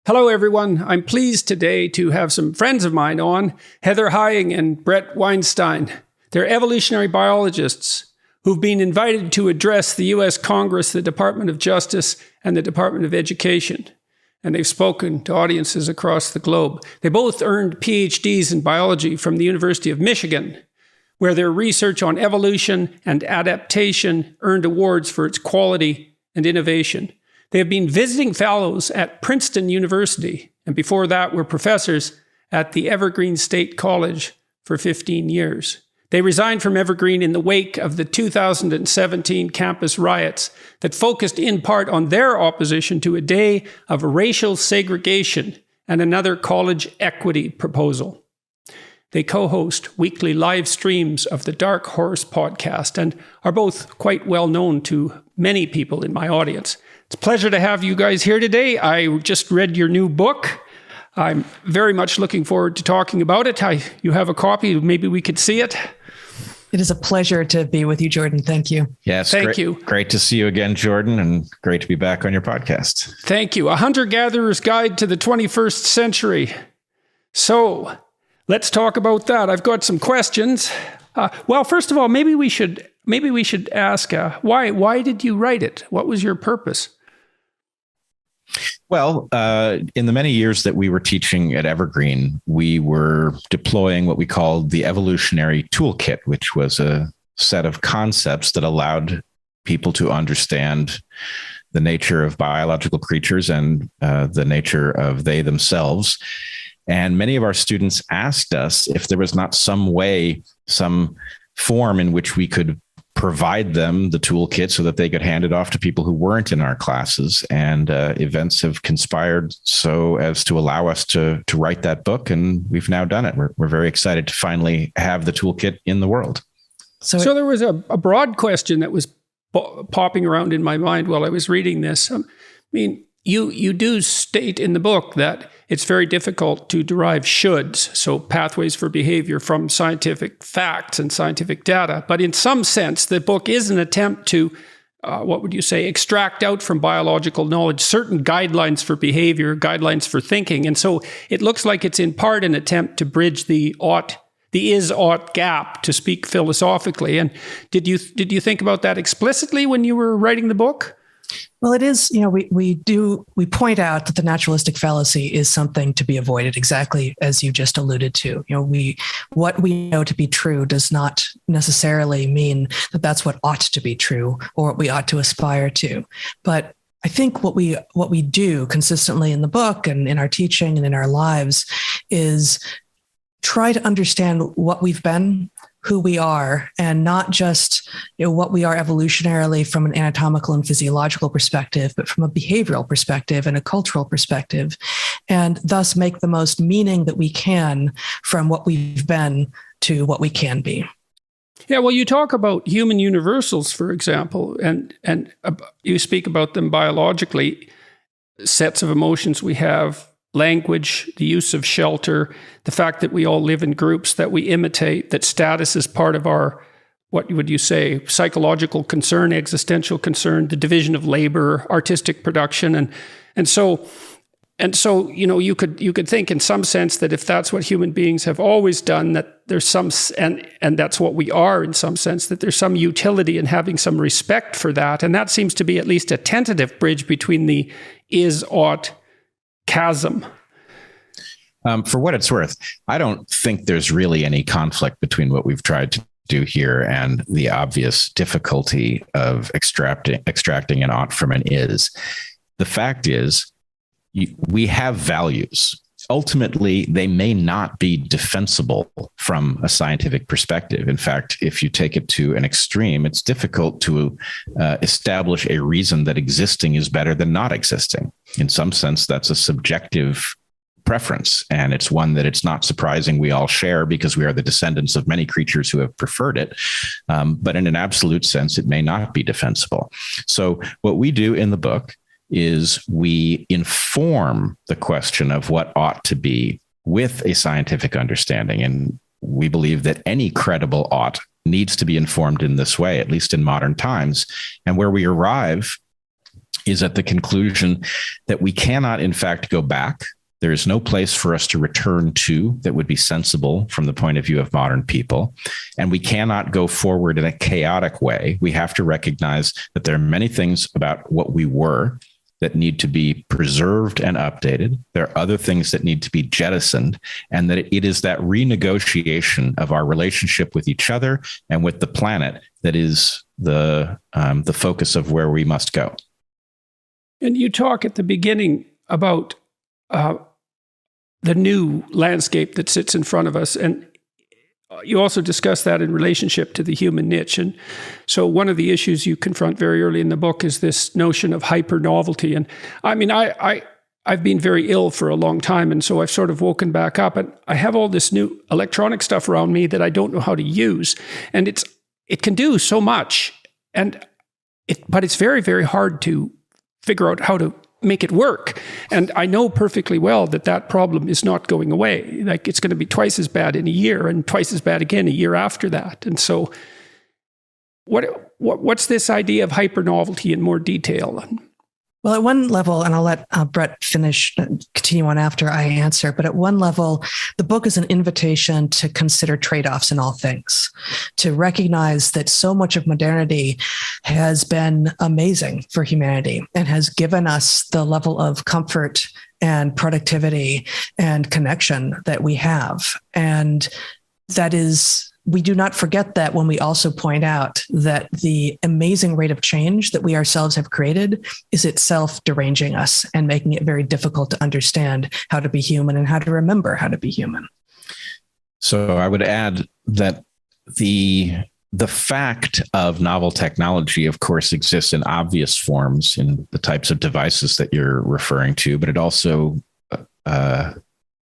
Hello, everyone. I'm pleased today to have some friends of mine on, Heather Hying and Bret Weinstein. They're evolutionary biologists who've been invited to address the U.S. Congress, the Department of Justice, and the Department of Education. And they've spoken to audiences across the globe. They both earned PhDs in biology from the University of Michigan, where their research on evolution and adaptation earned awards for its quality and innovation. They have been visiting fellows at Princeton University, and before that were professors at the Evergreen State College for 15 years. They resigned from Evergreen in the wake of the 2017 campus riots that focused in part on their opposition to a day of racial segregation and another college equity proposal. They co-host weekly live streams of the Dark Horse podcast and are both quite well known to many people in my audience. It's a pleasure to have you guys here today. I just read your new book. I'm very much looking forward to talking about it. You have a copy. Maybe we could see it. It is a pleasure to be with you, Jordan. Thank you. Yes, thank you. Great to see you again, Jordan, and great to be back on your podcast. Thank you. A Hunter-Gatherer's Guide to the 21st Century. So let's talk about that. I've got some questions. Well, first of all, maybe we should ask why did you write it? What was your purpose? Well, in the many years that we were teaching at Evergreen, we were deploying what we called the evolutionary toolkit, which was a set of concepts that allowed people to understand the nature of biological creatures and the nature of they themselves. And many of our students asked us if there was not some way, some form in which we could provide them the toolkit so that they could hand it off to people who weren't in our classes. And events have conspired so as to allow us to write that book. And we've now done it. We're very excited to finally have the toolkit in the world. So there was a broad question that was popping around in my mind while I was reading this. I mean, you do state in the book that it's very difficult to derive shoulds, so pathways for behavior, from scientific facts and scientific data. But in some sense, the book is an attempt to, extract out from biological knowledge certain guidelines for behavior, guidelines for thinking. And so it looks like it's in part an attempt to bridge the is-ought gap, to speak philosophically. And did you think about that explicitly when you were writing the book? Well, it is, we point out that the naturalistic fallacy is something to be avoided, exactly as you just alluded to. What we know to be true does not necessarily mean that that's what ought to be true or what we ought to aspire to. But I think what we do consistently in the book and in our teaching and in our lives is try to understand what we've been, who we are, and not just what we are evolutionarily from an anatomical and physiological perspective, but from a behavioral perspective and a cultural perspective, and thus make the most meaning that we can from what we've been to what we can be. Yeah, well, you talk about human universals, for example, and you speak about them biologically, sets of emotions we have, language, the use of shelter, the fact that we all live in groups, that we imitate, that status is part of our, what would you say, psychological concern, existential concern, the division of labor, artistic production. And so you could think in some sense that if that's what human beings have always done, that there's some, and that's what we are in some sense, that there's some utility in having some respect for that. And that seems to be at least a tentative bridge between the is-ought chasm. For what it's worth, I don't think there's really any conflict between what we've tried to do here and the obvious difficulty of extracting an ought from an is. The fact is, we have values. Ultimately, they may not be defensible from a scientific perspective. In fact, if you take it to an extreme, it's difficult to establish a reason that existing is better than not existing. In some sense, that's a subjective preference, and it's one that it's not surprising we all share because we are the descendants of many creatures who have preferred it. But in an absolute sense, it may not be defensible. So what we do in the book is we inform the question of what ought to be with a scientific understanding. And we believe that any credible ought needs to be informed in this way, at least in modern times. And where we arrive is at the conclusion that we cannot, in fact, go back. There is no place for us to return to that would be sensible from the point of view of modern people. And we cannot go forward in a chaotic way. We have to recognize that there are many things about what we were that need to be preserved and updated. There are other things that need to be jettisoned, and that it is that renegotiation of our relationship with each other and with the planet that is the focus of where we must go. And you talk at the beginning about the new landscape that sits in front of us. And you also discuss that in relationship to the human niche. And so one of the issues you confront very early in the book is this notion of hyper novelty. And I mean, I've been very ill for a long time. And so I've sort of woken back up, and I have all this new electronic stuff around me that I don't know how to use. And it can do so much. But it's very, very hard to figure out how to make it work. And I know perfectly well that problem is not going away. Like, it's going to be twice as bad in a year and twice as bad again a year after that. And so what's this idea of hyper novelty in more detail? Well, at one level, and I'll let Bret continue on after I answer, but at one level, the book is an invitation to consider trade-offs in all things, to recognize that so much of modernity has been amazing for humanity and has given us the level of comfort and productivity and connection that we have. And that is, we do not forget that when we also point out that the amazing rate of change that we ourselves have created is itself deranging us and making it very difficult to understand how to be human and how to remember how to be human. So I would add that the fact of novel technology, of course, exists in obvious forms in the types of devices that you're referring to, but it also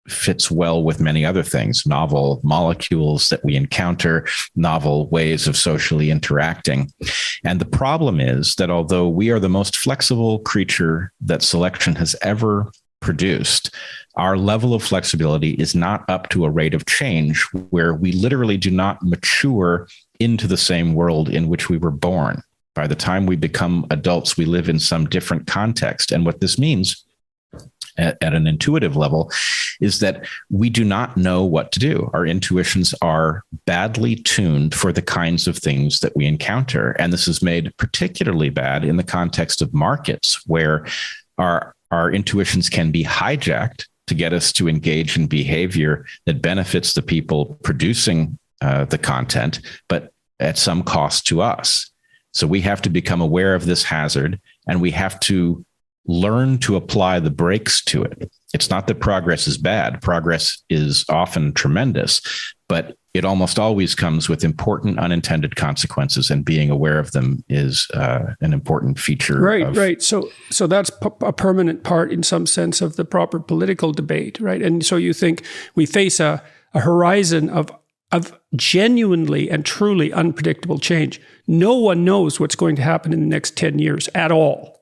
fits well with many other things, novel molecules that we encounter, novel ways of socially interacting. And the problem is that although we are the most flexible creature that selection has ever produced, our level of flexibility is not up to a rate of change where we literally do not mature into the same world in which we were born. By the time we become adults, we live in some different context. And what this means at an intuitive level is that we do not know what to do. Our intuitions are badly tuned for the kinds of things that we encounter. And this is made particularly bad in the context of markets, where our intuitions can be hijacked to get us to engage in behavior that benefits the people producing the content, but at some cost to us. So we have to become aware of this hazard, and we have to learn to apply the brakes to it. It's not that progress is bad. Progress is often tremendous, but it almost always comes with important unintended consequences, and being aware of them is an important feature. Right. So that's a permanent part, in some sense, of the proper political debate, right? And so you think we face a horizon of genuinely and truly unpredictable change. No one knows what's going to happen in the next 10 years at all.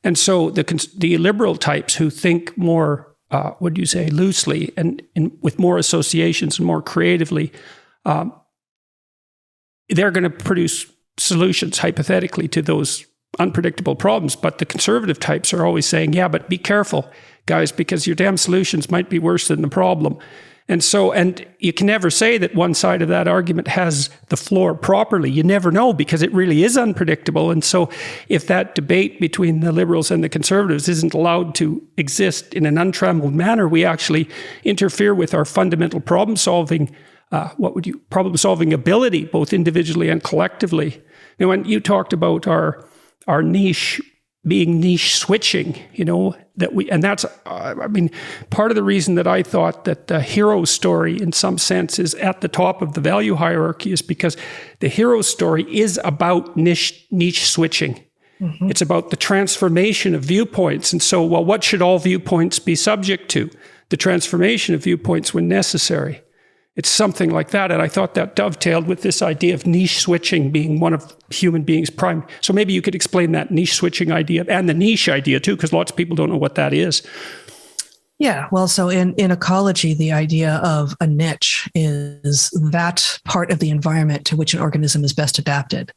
And so the liberal types who think more, loosely and with more associations and more creatively, they're going to produce solutions, hypothetically, to those unpredictable problems. But the conservative types are always saying, yeah, but be careful, guys, because your damn solutions might be worse than the problem. And you can never say that one side of that argument has the floor properly. You never know, because it really is unpredictable. And so if that debate between the liberals and the conservatives isn't allowed to exist in an untrammeled manner, we actually interfere with our fundamental problem-solving ability, both individually and collectively. And when you talked about our niche being niche switching, part of the reason that I thought that the hero story, in some sense, is at the top of the value hierarchy is because the hero story is about niche switching. Mm-hmm. It's about the transformation of viewpoints. And so, what should all viewpoints be subject to? The transformation of viewpoints when necessary. It's something like that. And I thought that dovetailed with this idea of niche switching being one of human beings' prime. So maybe you could explain that niche switching idea and the niche idea too, because lots of people don't know what that is. Yeah, well, so in ecology, the idea of a niche is that part of the environment to which an organism is best adapted.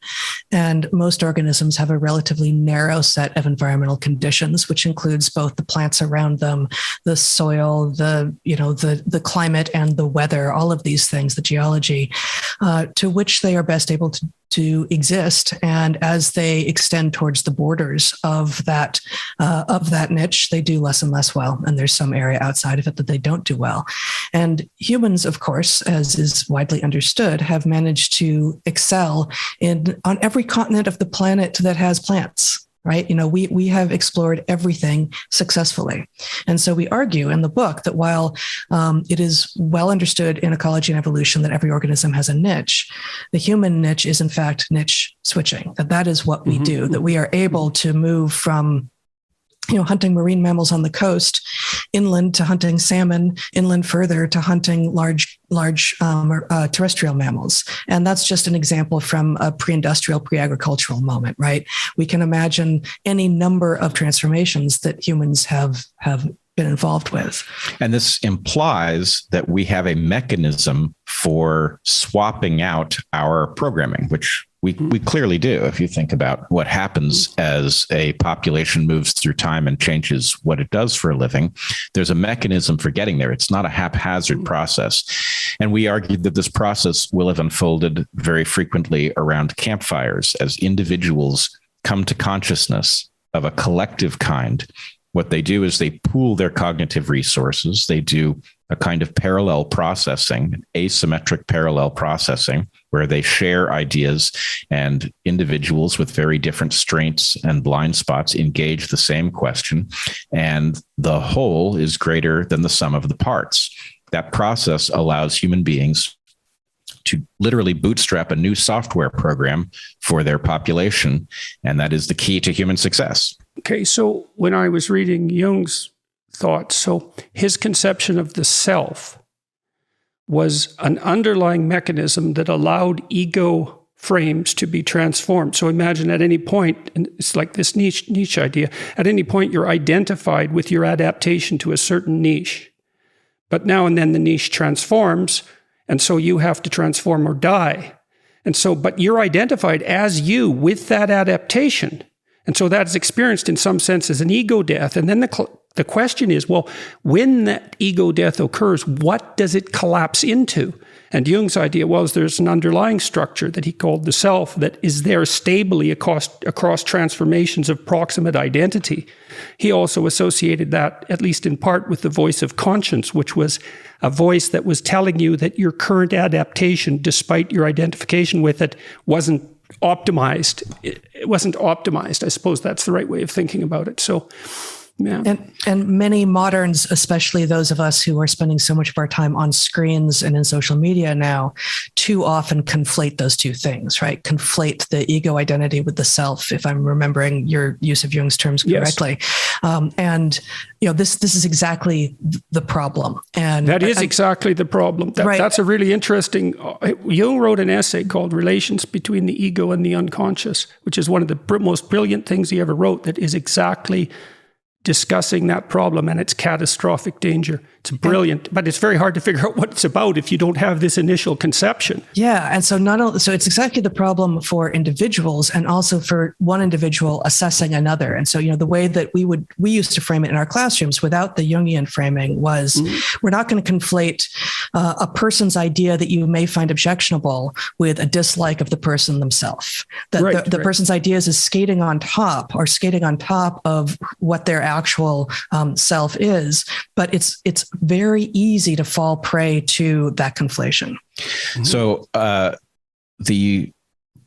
And most organisms have a relatively narrow set of environmental conditions, which includes both the plants around them, the soil, the climate and the weather, all of these things, the geology, to which they are best able to exist. And as they extend towards the borders of that niche, they do less and less well. And there's some area outside of it that they don't do well. And humans, of course, as is widely understood, have managed to excel on every continent of the planet that has plants. Right? We have explored everything successfully. And so we argue in the book that while it is well understood in ecology and evolution that every organism has a niche, the human niche is in fact niche switching, that is what we do, that we are able to move from hunting marine mammals on the coast, inland to hunting salmon, inland further to hunting large terrestrial mammals. And that's just an example from a pre-industrial, pre-agricultural moment, right? We can imagine any number of transformations that humans have been involved with. And this implies that we have a mechanism for swapping out our programming, which we clearly do. If you think about what happens as a population moves through time and changes what it does for a living, there's a mechanism for getting there. It's not a haphazard process. And we argued that this process will have unfolded very frequently around campfires as individuals come to consciousness of a collective kind. What they do is they pool their cognitive resources. They do a kind of parallel processing, asymmetric parallel processing, where they share ideas and individuals with very different strengths and blind spots engage the same question. And the whole is greater than the sum of the parts. That process allows human beings to literally bootstrap a new software program for their population. And that is the key to human success. Okay, so when I was reading Jung's thoughts, so his conception of the self was an underlying mechanism that allowed ego frames to be transformed. So imagine at any point, and it's like this niche idea, at any point you're identified with your adaptation to a certain niche. But now and then the niche transforms, and so you have to transform or die. And so, but you're identified as you with that adaptation. And so that's experienced in some sense as an ego death. And then the question is, well, when that ego death occurs, what does it collapse into? And Jung's idea was there's an underlying structure that he called the self that is there stably across transformations of proximate identity. He also associated that, at least in part, with the voice of conscience, which was a voice that was telling you that your current adaptation, despite your identification with it, wasn't optimized. It wasn't optimized. I suppose that's the right way of thinking about it. So, yeah. And many moderns, especially those of us who are spending so much of our time on screens and in social media now, too often conflate those two things, right? Conflate the ego identity with the self, if I'm remembering your use of Jung's terms correctly. Yes. And this is exactly the problem. And that is exactly the problem. Right. That's a really interesting. Jung wrote an essay called "Relations Between the Ego and the Unconscious," which is one of the most brilliant things he ever wrote. That is exactly discussing that problem and its catastrophic danger. It's brilliant, but it's very hard to figure out what it's about if you don't have this initial conception. Yeah, and so so it's exactly the problem for individuals and also for one individual assessing another. And so, the way that we used to frame it in our classrooms without the Jungian framing was we're not going to conflate a person's idea that you may find objectionable with a dislike of the person themselves. The person's ideas is skating on top of what their actual self is, but it's very easy to fall prey to that conflation. So the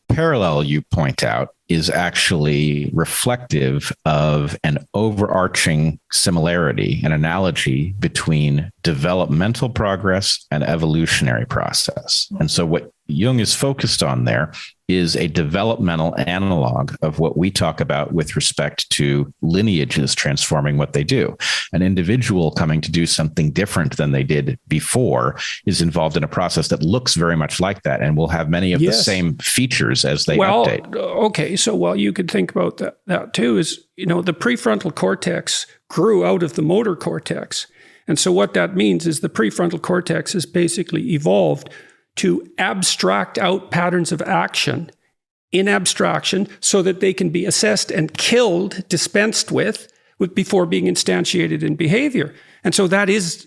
parallel you point out is actually reflective of an overarching similarity, an analogy between developmental progress and evolutionary process. And so what Jung is focused on there is a developmental analog of what we talk about with respect to lineages transforming what they do. An individual coming to do something different than they did before is involved in a process that looks very much like that and will have many of the same features as they update. Okay, so you could think about that too is, the prefrontal cortex grew out of the motor cortex. And so what that means is the prefrontal cortex has basically evolved to abstract out patterns of action in abstraction so that they can be assessed and killed, dispensed with before being instantiated in behavior. And so that is,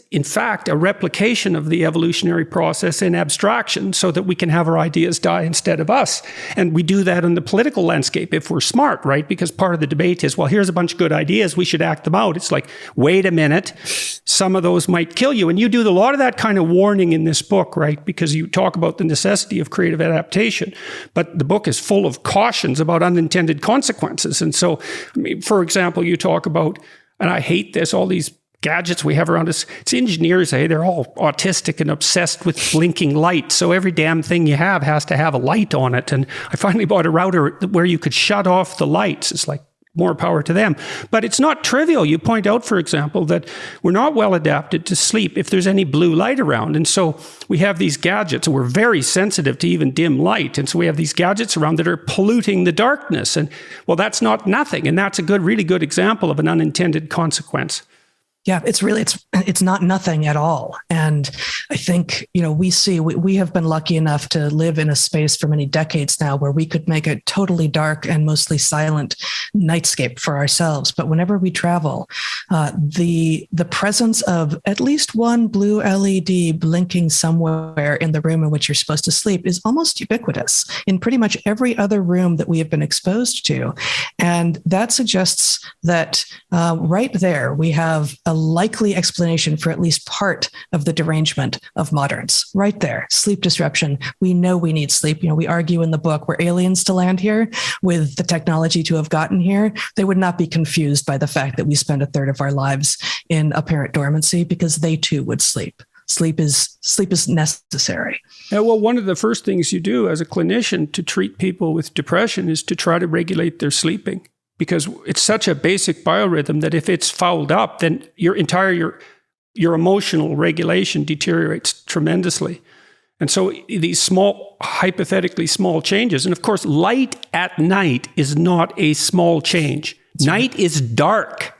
in fact, a replication of the evolutionary process in abstraction so that we can have our ideas die instead of us. And we do that in the political landscape if we're smart, right? Because part of the debate is, well, here's a bunch of good ideas, we should act them out. It's like, wait a minute, some of those might kill you. And you do a lot of that kind of warning in this book, right? Because you talk about the necessity of creative adaptation. But the book is full of cautions about unintended consequences. And so, I mean, for example, you talk about, and I hate this, all these gadgets we have around us. It's engineers, they're all autistic and obsessed with blinking lights. So every damn thing you have has to have a light on it. And I finally bought a router where you could shut off the lights. It's like, more power to them. But it's not trivial. You point out, for example, that we're not well adapted to sleep if there's any blue light around. And so we have these gadgets, and we're very sensitive to even dim light. And so we have these gadgets around that are polluting the darkness. And well, that's not nothing. And that's a really good example of an unintended consequence. Yeah, it's not nothing at all. And I think, we have been lucky enough to live in a space for many decades now where we could make a totally dark and mostly silent nightscape for ourselves. But whenever we travel, the presence of at least one blue LED blinking somewhere in the room in which you're supposed to sleep is almost ubiquitous in pretty much every other room that we have been exposed to. And that suggests that right there, we have a likely explanation for at least part of the derangement of moderns. Right there, sleep disruption. We know we need sleep. We argue in the book, were aliens to land here with the technology to have gotten here, they would not be confused by the fact that we spend a third of our lives in apparent dormancy because they too would sleep. Sleep is necessary. Yeah, well, one of the first things you do as a clinician to treat people with depression is to try to regulate their sleeping. Because it's such a basic biorhythm that if it's fouled up, then your emotional regulation deteriorates tremendously. And so these small, hypothetically small changes, and of course, light at night is not a small change. Night is dark.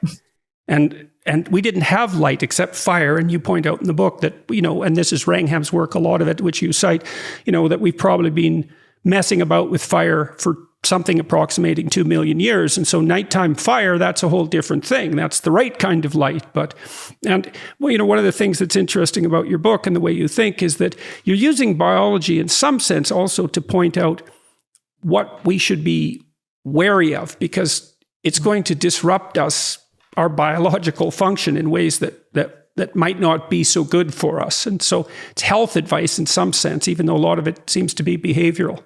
And we didn't have light except fire. And you point out in the book that, and this is Wrangham's work, a lot of it, which you cite, that we've probably been messing about with fire for something approximating 2 million years. And so nighttime fire, that's a whole different thing. That's the right kind of light. One of the things that's interesting about your book and the way you think is that you're using biology in some sense also to point out what we should be wary of, because it's going to disrupt our biological function in ways that might not be so good for us. And so it's health advice in some sense, even though a lot of it seems to be behavioral.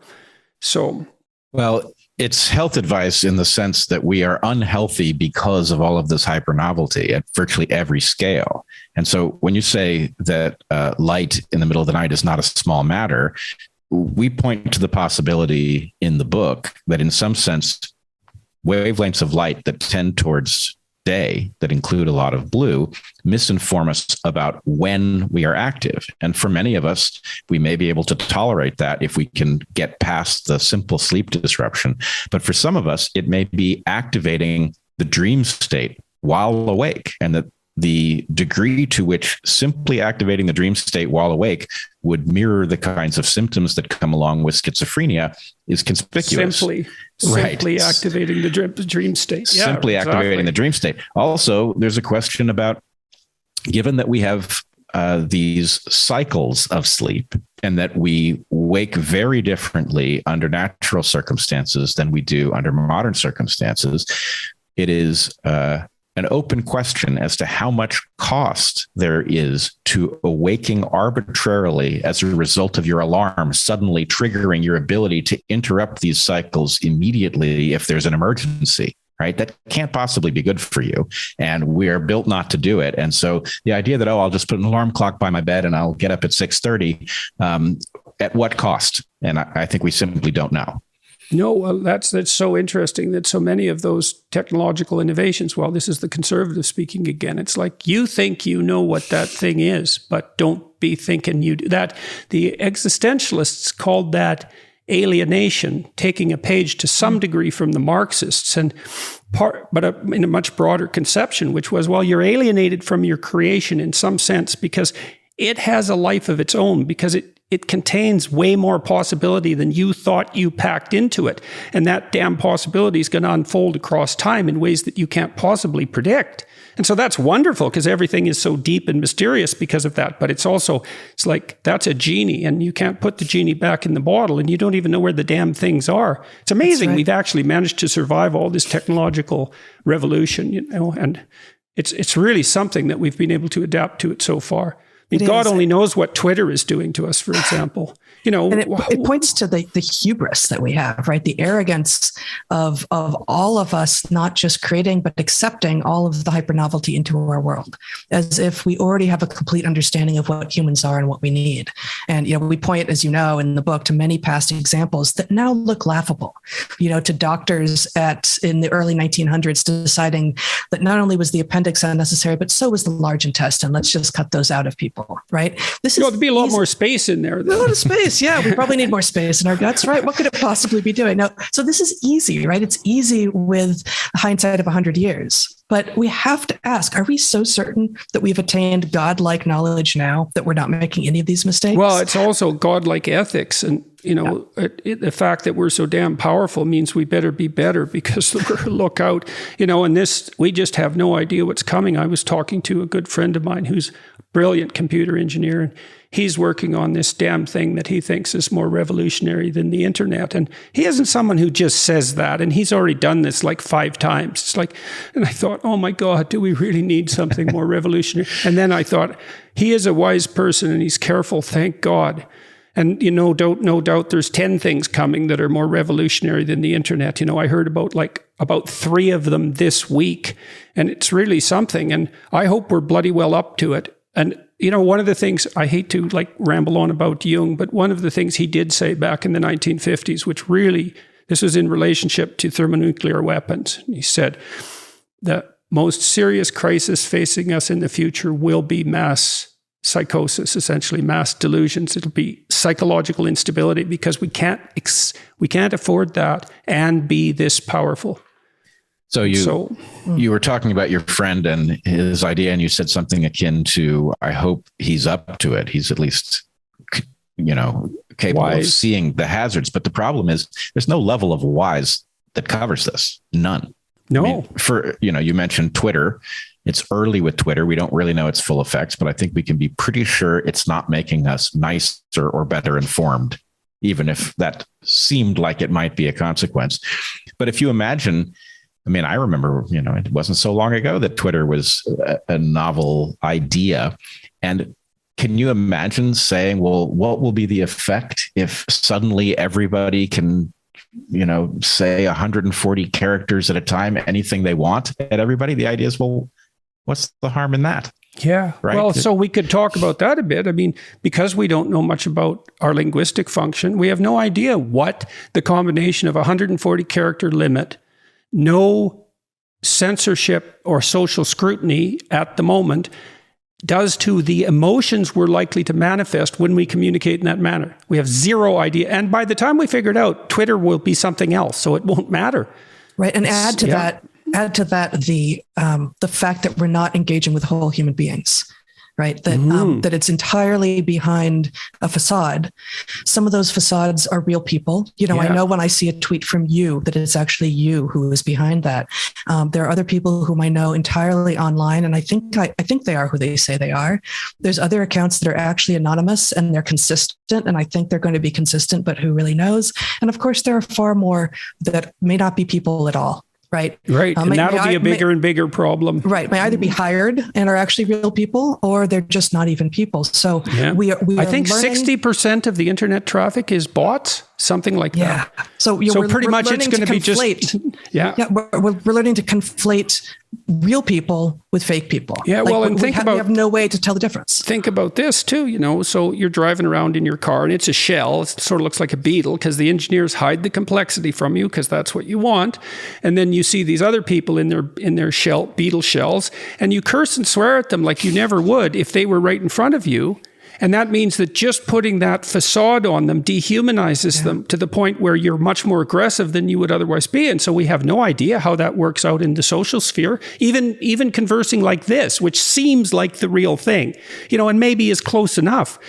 Well, it's health advice in the sense that we are unhealthy because of all of this hypernovelty at virtually every scale. And so when you say that light in the middle of the night is not a small matter, we point to the possibility in the book that in some sense, wavelengths of light that tend towards day, that include a lot of blue, misinform us about when we are active. And for many of us, we may be able to tolerate that if we can get past the simple sleep disruption. But for some of us, it may be activating the dream state while awake, and that the degree to which simply activating the dream state while awake would mirror the kinds of symptoms that come along with schizophrenia is conspicuous. Simply activating the dream state. Yeah, simply activating the dream state. Also, there's a question about, given that we have these cycles of sleep and that we wake very differently under natural circumstances than we do under modern circumstances, it is an open question as to how much cost there is to awaking arbitrarily as a result of your alarm suddenly triggering your ability to interrupt these cycles immediately if there's an emergency, right? That can't possibly be good for you. And we are built not to do it. And so the idea that, I'll just put an alarm clock by my bed and I'll get up at 6:30, at what cost? And I think we simply don't know. No, well, that's so interesting that so many of those technological innovations, well, this is the conservative speaking again. It's like, you think you know what that thing is, but don't be thinking you do that. The existentialists called that alienation, taking a page to some degree from the Marxists, in a much broader conception, which was, well, you're alienated from your creation in some sense because it has a life of its own, because it contains way more possibility than you thought you packed into it. And that damn possibility is going to unfold across time in ways that you can't possibly predict. And so that's wonderful because everything is so deep and mysterious because of that. But it's like, that's a genie and you can't put the genie back in the bottle and you don't even know where the damn things are. It's amazing. Right. We've actually managed to survive all this technological revolution, and it's really something that we've been able to adapt to it so far. I mean, God only knows what Twitter is doing to us, for example. And it points to the hubris that we have, right? The arrogance of all of us, not just creating, but accepting all of the hypernovelty into our world, as if we already have a complete understanding of what humans are and what we need. And, we point, as you know, in the book, to many past examples that now look laughable, to doctors in the early 1900s deciding that not only was the appendix unnecessary, but so was the large intestine. Let's just cut those out of people, right? There'd be a lot more space in there. A lot of space. Yeah, we probably need more space in our guts, right? What could it possibly be doing? Now, so this is easy, right? It's easy with hindsight of 100 years. But we have to ask, are we so certain that we've attained godlike knowledge now that we're not making any of these mistakes? Well, it's also godlike ethics. And, the fact that we're so damn powerful means we better be better because look out, and we just have no idea what's coming. I was talking to a good friend of mine who's a brilliant computer engineer, and he's working on this damn thing that he thinks is more revolutionary than the internet. And he isn't someone who just says that. And he's already done this like 5 times. It's like, and I thought, oh my God, do we really need something more revolutionary? And then I thought, he is a wise person and he's careful, thank God. And, no doubt there's 10 things coming that are more revolutionary than the internet. I heard about 3 of them this week, and it's really something. And I hope we're bloody well up to it. And, one of the things, I hate to ramble on about Jung, but one of the things he did say back in the 1950s, which really, this was in relationship to thermonuclear weapons. He said, the most serious crisis facing us in the future will be mass psychosis, essentially mass delusions. It'll be psychological instability because we can't afford that and be this powerful. So you were talking about your friend and his idea, and you said something akin to, I hope he's up to it. He's at least, capable of seeing the hazards. But the problem is there's no level of wise that covers this. None. No. You mentioned Twitter. It's early with Twitter. We don't really know its full effects, but I think we can be pretty sure it's not making us nicer or better informed, even if that seemed like it might be a consequence. But if you imagine, I remember, it wasn't so long ago that Twitter was a novel idea. And can you imagine saying, well, what will be the effect if suddenly everybody can, say 140 characters at a time, anything they want at everybody? The idea is, well, what's the harm in that? Yeah. Right. Well, so we could talk about that a bit. Because we don't know much about our linguistic function, we have no idea what the combination of 140 character limit, no censorship or social scrutiny at the moment, does to the emotions we're likely to manifest when we communicate in that manner. We have zero idea. And by the time we figure it out, Twitter will be something else, so it won't matter. Right. And add to that the fact that we're not engaging with whole human beings. Right. That it's entirely behind a facade. Some of those facades are real people. I know when I see a tweet from you that it's actually you who is behind that. There are other people whom I know entirely online, and I think they are who they say they are. There's other accounts that are actually anonymous and they're consistent, and I think they're going to be consistent, but who really knows? And of course, there are far more that may not be people at all. Right. And that'll be a bigger and bigger problem. Right. May either be hired and are actually real people, or they're just not even people. So we are I think 60% of the internet traffic is bots, something like that. So pretty much it's going to be just, we're learning to conflate real people with fake people. Yeah. Well, and we have no way to tell the difference. Think about this too, so you're driving around in your car and it's a shell. It sort of looks like a beetle because the engineers hide the complexity from you because that's what you want. And then you see these other people in their beetle shells, and you curse and swear at them like you never would if they were right in front of you. And that means that just putting that facade on them dehumanizes them to the point where you're much more aggressive than you would otherwise be. And so we have no idea how that works out in the social sphere, even conversing like this, which seems like the real thing, and maybe is close enough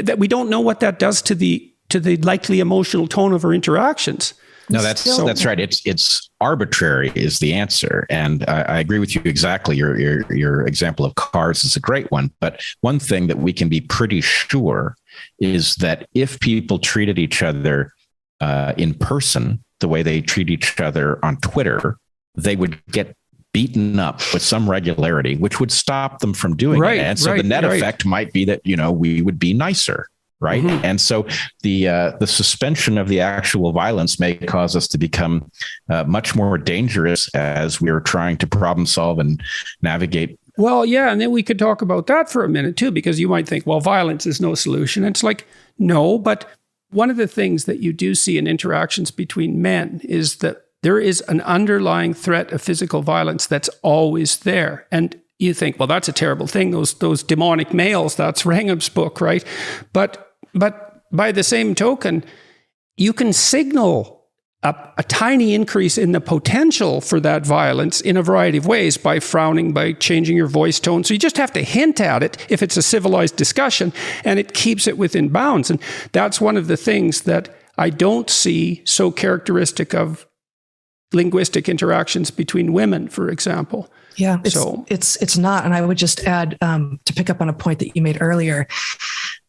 that we don't know what that does to the likely emotional tone of our interactions. No, that's right. It's arbitrary is the answer, and I agree with you exactly. Your example of cars is a great one. But one thing that we can be pretty sure is that if people treated each other in person the way they treat each other on Twitter, they would get beaten up with some regularity, which would stop them from doing it. And so the net effect might be that we would be nicer. Right. Mm-hmm. And so the suspension of the actual violence may cause us to become much more dangerous as we're trying to problem solve and navigate. Well, yeah. And then we could talk about that for a minute, too, because you might think, well, violence is no solution. It's like, no. But one of the things that you do see in interactions between men is that there is an underlying threat of physical violence that's always there. And you think, well, that's a terrible thing. Those demonic males, that's Wrangham's book, right? But by the same token, you can signal a tiny increase in the potential for that violence in a variety of ways by frowning, by changing your voice tone. So you just have to hint at it if it's a civilized discussion, and it keeps it within bounds. And that's one of the things that I don't see so characteristic of linguistic interactions between women, for example. Yeah, it's not. And I would just add, to pick up on a point that you made earlier,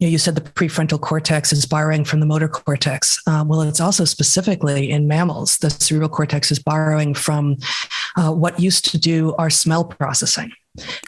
you said the prefrontal cortex is borrowing from the motor cortex. Well, it's also specifically in mammals, the cerebral cortex is borrowing from what used to do our smell processing.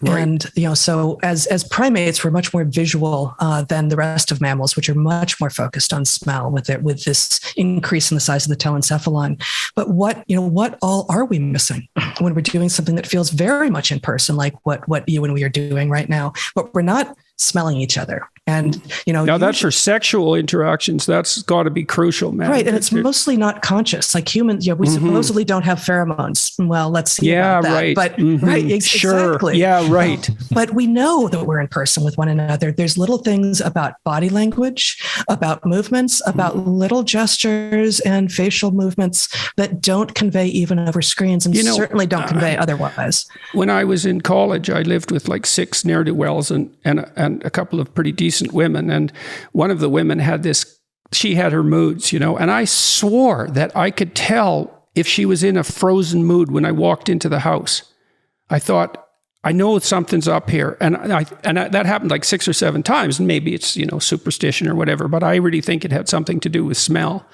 Right. And, so as primates, we're much more visual than the rest of mammals, which are much more focused on smell with this increase in the size of the telencephalon. But what all are we missing when we're doing something that feels very much in person, like what you and we are doing right now, but we're not smelling each other. And, now that's for sexual interactions. That's got to be crucial, man. Right. And it's mostly not conscious. Like humans, we supposedly don't have pheromones. Well, let's see about that. Right. But right, sure. Exactly. Yeah, right. But we know that we're in person with one another. There's little things about body language, about movements, about little gestures and facial movements that don't convey even over screens, and certainly don't convey otherwise. When I was in college, I lived with like 6 ne'er-do-wells and a couple of pretty decent women. And one of the women she had her moods, and I swore that I could tell if she was in a frozen mood when I walked into the house. I thought, I know something's up here. And that happened like 6 or 7 times. And maybe it's, superstition or whatever, but I really think it had something to do with smell.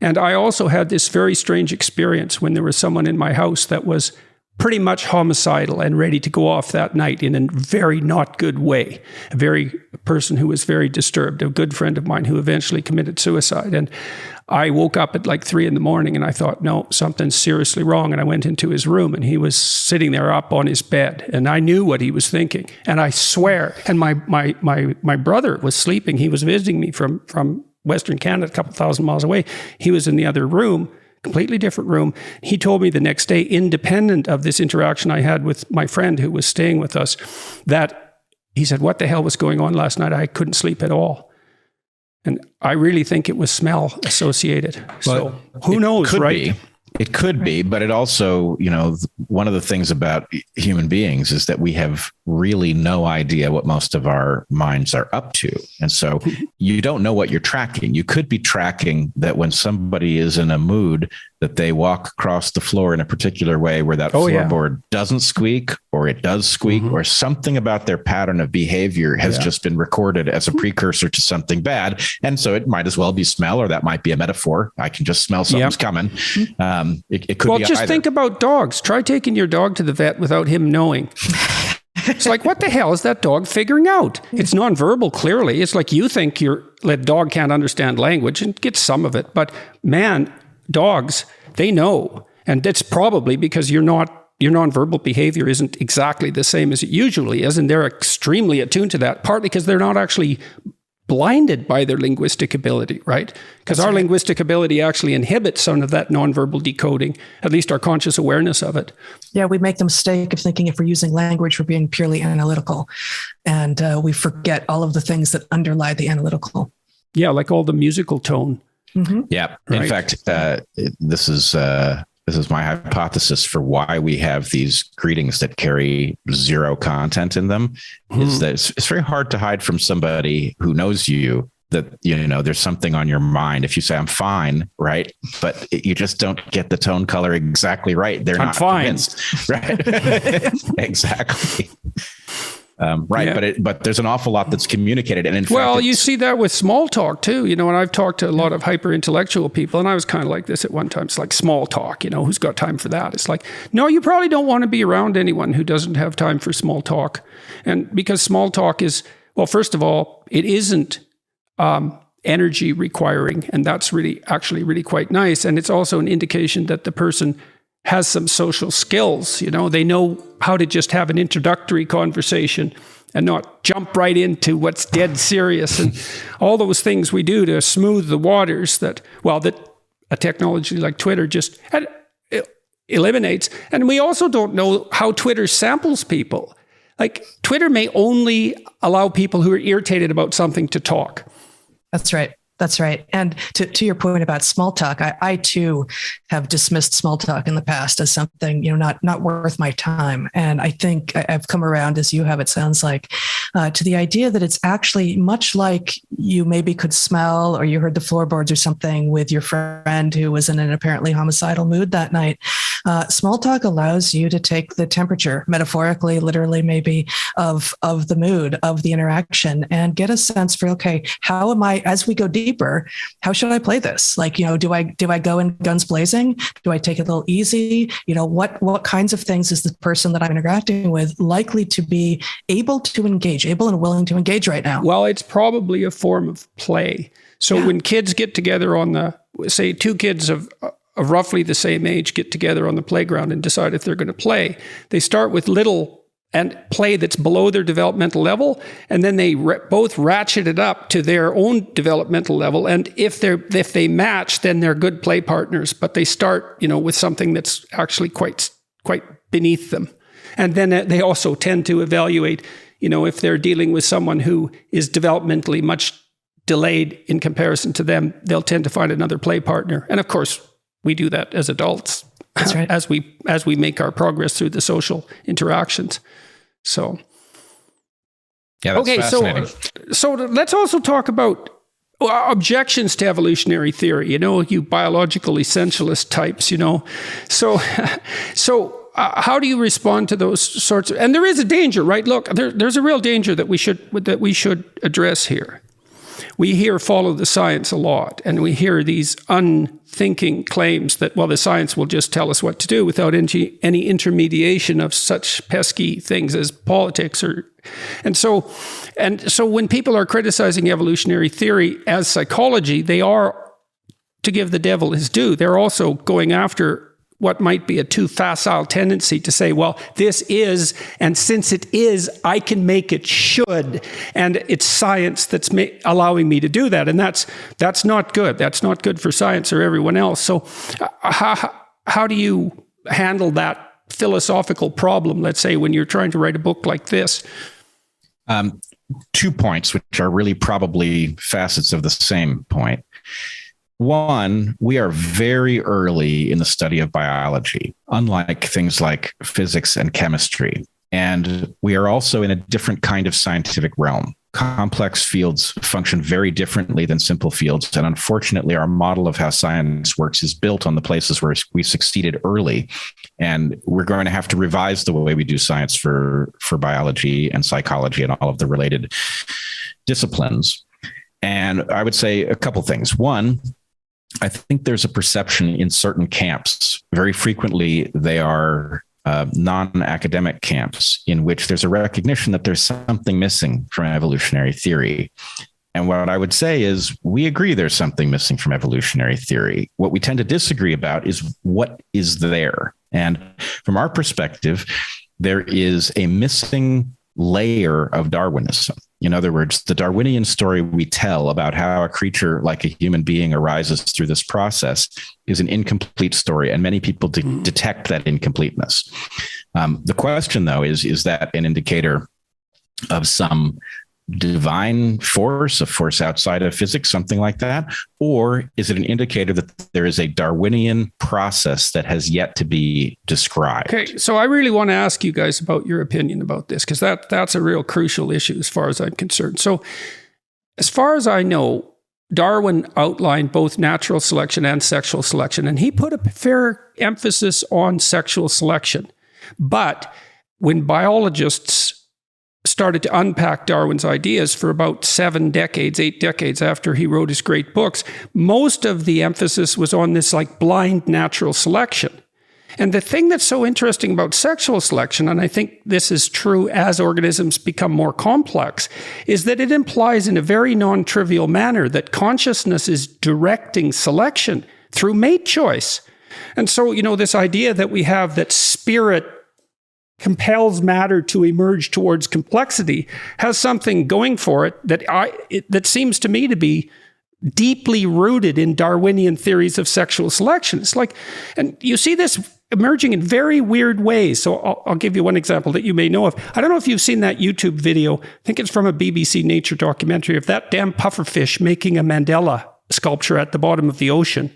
And I also had this very strange experience when there was someone in my house that was pretty much homicidal and ready to go off that night in a very not good way. A person who was very disturbed, a good friend of mine who eventually committed suicide. And I woke up at like 3 a.m. and I thought, no, something's seriously wrong. And I went into his room and he was sitting there up on his bed, and I knew what he was thinking. And I swear, and my brother was sleeping. He was visiting me from Western Canada, a couple thousand miles away. He was in the other room, completely different room. He told me the next day, independent of this interaction I had with my friend who was staying with us, that he said, what the hell was going on last night? I couldn't sleep at all. And I really think it was smell associated. So who knows, right? It could be, but it also, one of the things about human beings is that we have really no idea what most of our minds are up to. And so you don't know what you're tracking. You could be tracking that when somebody is in a mood, that they walk across the floor in a particular way where that floorboard doesn't squeak, or it does squeak, or something about their pattern of behavior has just been recorded as a precursor to something bad. And so it might as well be smell, or that might be a metaphor. I can just smell something's coming. It could be just think about dogs. Try taking your dog to the vet without him knowing. It's like, what the hell is that dog figuring out? It's nonverbal, clearly. It's like you think that dog can't understand language, and gets some of it. But man, dogs, they know. And that's probably because your nonverbal behavior isn't exactly the same as it usually is. And they're extremely attuned to that, partly because they're not actually blinded by their linguistic ability, right? Because our linguistic ability actually inhibits some of that nonverbal decoding, at least our conscious awareness of it. Yeah, we make the mistake of thinking if we're using language, we're being purely analytical. And we forget all of the things that underlie the analytical. Yeah, like all the musical tone. Mm-hmm. Yeah. In fact, this is my hypothesis for why we have these greetings that carry zero content in them, is that it's very hard to hide from somebody who knows you that, there's something on your mind. If you say, I'm fine, right? But you just don't get the tone color exactly right. They're not fine. Convinced, right? Exactly. Right. Yeah. But there's an awful lot that's communicated. And in fact, you see that with small talk too, and I've talked to a lot of hyper intellectual people, and I was kind of like this at one time. It's like small talk, who's got time for that? It's like, no, you probably don't want to be around anyone who doesn't have time for small talk. And because small talk is, well, first of all, it isn't energy requiring. And that's really quite nice. And it's also an indication that the person has some social skills. They know how to just have an introductory conversation and not jump right into what's dead serious and all those things we do to smooth the waters that a technology like Twitter just eliminates. And we also don't know how Twitter samples people. Like Twitter may only allow people who are irritated about something to talk. That's right. That's right. And to your point about small talk, I too have dismissed small talk in the past as something, not worth my time. And I think I've come around, as you have, it sounds like, to the idea that it's actually much like you maybe could smell, or you heard the floorboards or something with your friend who was in an apparently homicidal mood that night. Small talk allows you to take the temperature, metaphorically, literally, maybe, of the mood, of the interaction, and get a sense for, okay, how am I, as we go deeper, how should I play this? Like, do I go in guns blazing? Do I take it a little easy? What kinds of things is the person that I'm interacting with likely to be able and willing to engage right now? Well, it's probably a form of play. So when kids get together say two kids of roughly the same age get together on the playground and decide if they're going to play, they start with little and play that's below their developmental level, and then they both ratchet it up to their own developmental level. And if they match, then they're good play partners. But they start, with something that's actually quite beneath them. And then they also tend to evaluate, if they're dealing with someone who is developmentally much delayed in comparison to them, they'll tend to find another play partner. And of course, we do that as adults. That's right. As we make our progress through the social interactions. So, yeah, that's fascinating. So let's also talk about objections to evolutionary theory. You biological essentialist types. So how do you respond to those sorts of? And there is a danger, right? Look, there's a real danger that we should address here. We hear follow the science a lot, and we hear these unthinking claims that, the science will just tell us what to do without any intermediation of such pesky things as politics. And so when people are criticizing evolutionary theory as psychology, they are, to give the devil his due, they're also going after what might be a too facile tendency to say, this is, and since it is, I can make it should, and it's science that's allowing me to do that, and that's not good. That's not good for science or everyone else. So, how do you handle that philosophical problem? Let's say when you're trying to write a book like this. 2 points, which are really probably facets of the same point. One, we are very early in the study of biology, unlike things like physics and chemistry. And we are also in a different kind of scientific realm. Complex fields function very differently than simple fields. And unfortunately, our model of how science works is built on the places where we succeeded early. And we're going to have to revise the way we do science for biology and psychology and all of the related disciplines. And I would say a couple things. One, I think there's a perception in certain camps. Very frequently, they are non-academic camps in which there's a recognition that there's something missing from evolutionary theory. And what I would say is we agree there's something missing from evolutionary theory. What we tend to disagree about is what is there. And from our perspective, there is a missing layer of Darwinism. In other words, the Darwinian story we tell about how a creature like a human being arises through this process is an incomplete story, and many people detect that incompleteness. The question, though, is that an indicator of some divine force, a force outside of physics, something like that? Or is it an indicator that there is a Darwinian process that has yet to be described? Okay, so I really want to ask you guys about your opinion about this, because that's a real crucial issue as far as I'm concerned. So as far as I know, Darwin outlined both natural selection and sexual selection, and he put a fair emphasis on sexual selection. But when biologists started to unpack Darwin's ideas for about 8 decades after he wrote his great books, most of the emphasis was on this like blind natural selection. And the thing that's so interesting about sexual selection, and I think this is true as organisms become more complex, is that it implies in a very non-trivial manner that consciousness is directing selection through mate choice. And so, this idea that we have that spirit compels matter to emerge towards complexity has something going for it that seems to me to be deeply rooted in Darwinian theories of sexual selection. It's like, and you see this emerging in very weird ways. So I'll give you one example that you may know of. I don't know if you've seen that YouTube video. I think it's from a BBC Nature documentary of that damn pufferfish making a Mandela sculpture at the bottom of the ocean.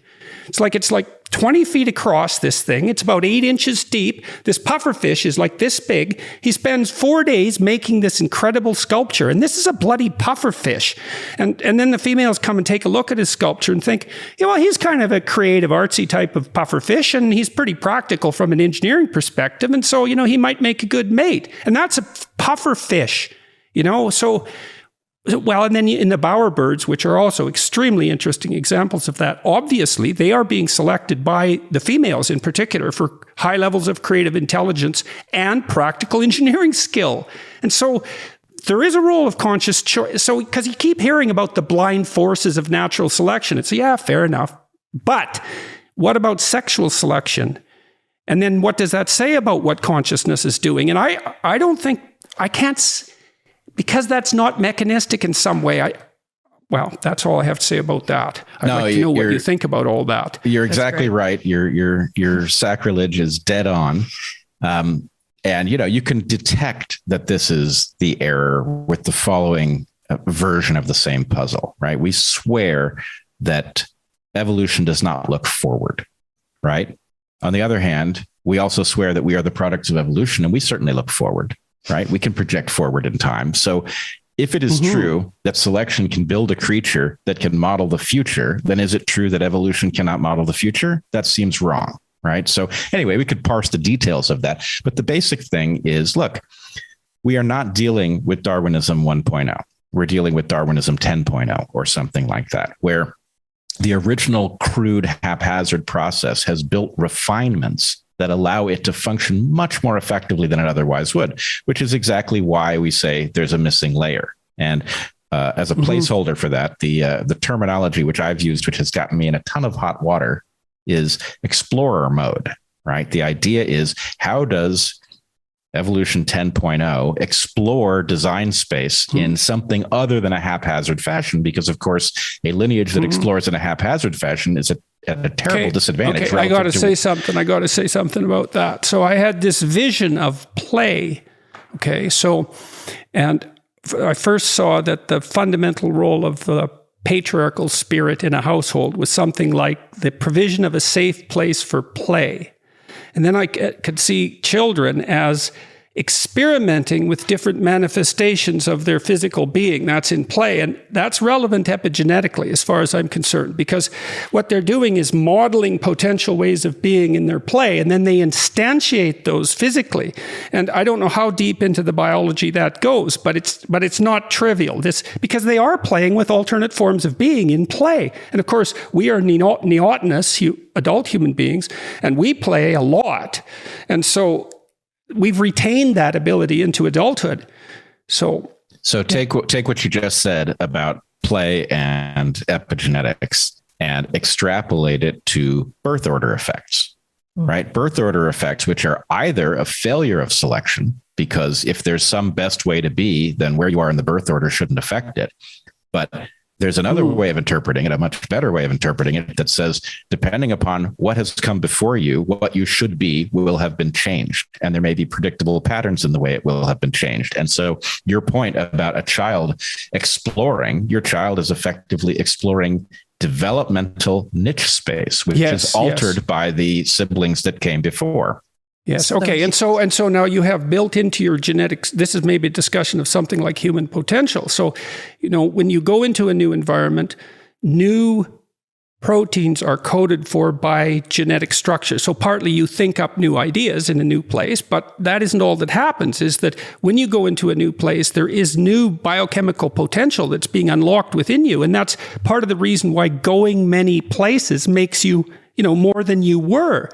It's like 20 feet across, this thing. It's about 8 inches deep. This pufferfish is like this big. He spends 4 days making this incredible sculpture. And this is a bloody pufferfish. And then the females come and take a look at his sculpture and think, he's kind of a creative, artsy type of pufferfish, and he's pretty practical from an engineering perspective. And so, he might make a good mate. And that's a pufferfish, so... Well, and then in the bowerbirds, which are also extremely interesting examples of that, obviously they are being selected by the females in particular for high levels of creative intelligence and practical engineering skill. And so there is a role of conscious choice. So, because you keep hearing about the blind forces of natural selection, it's, fair enough. But what about sexual selection? And then what does that say about what consciousness is doing? And I don't think, I can't... Because that's not mechanistic in some way, that's all I have to say about that. I'd like to know what you think about all that. You're exactly right. Your sacrilege is dead on. And, you can detect that this is the error with the following version of the same puzzle, right? We swear that evolution does not look forward, right? On the other hand, we also swear that we are the products of evolution, and we certainly look forward. Right? We can project forward in time. So if it is true that selection can build a creature that can model the future, then is it true that evolution cannot model the future? That seems wrong, right? So anyway, we could parse the details of that. But the basic thing is, look, we are not dealing with Darwinism 1.0. We're dealing with Darwinism 10.0 or something like that, where the original crude haphazard process has built refinements that allow it to function much more effectively than it otherwise would, which is exactly why we say there's a missing layer. And as a placeholder for that, the terminology which I've used, which has gotten me in a ton of hot water, is explorer mode, right? The idea is, how does Evolution 10.0 explore design space in something other than a haphazard fashion? Because, of course, a lineage that explores in a haphazard fashion is at a terrible disadvantage. Okay, I got to say something. I got to say something about that. So I had this vision of play. Okay, and I first saw that the fundamental role of the patriarchal spirit in a household was something like the provision of a safe place for play. And then I could see children as experimenting with different manifestations of their physical being. That's in play. And that's relevant epigenetically as far as I'm concerned, because what they're doing is modeling potential ways of being in their play, and then they instantiate those physically. And I don't know how deep into the biology that goes, but it's not trivial. Because they are playing with alternate forms of being in play. And of course, we are neotenous adult human beings, and we play a lot. And so we've retained that ability into adulthood. So take what you just said about play and epigenetics and extrapolate it to birth order effects. right? Birth order effects, which are either a failure of selection, because if there's some best way to be, then where you are in the birth order shouldn't affect it. But there's another way of interpreting it, a much better way of interpreting it, that says, depending upon what has come before you, what you should be will have been changed. And there may be predictable patterns in the way it will have been changed. And so your point about a child exploring, your child is effectively exploring developmental niche space, which is altered by the siblings that came before. Yes. Okay. And so now you have built into your genetics, this is maybe a discussion of something like human potential. So, when you go into a new environment, new proteins are coded for by genetic structure. So partly you think up new ideas in a new place, but that isn't all that happens, is that when you go into a new place, there is new biochemical potential that's being unlocked within you. And that's part of the reason why going many places makes you, more than you were.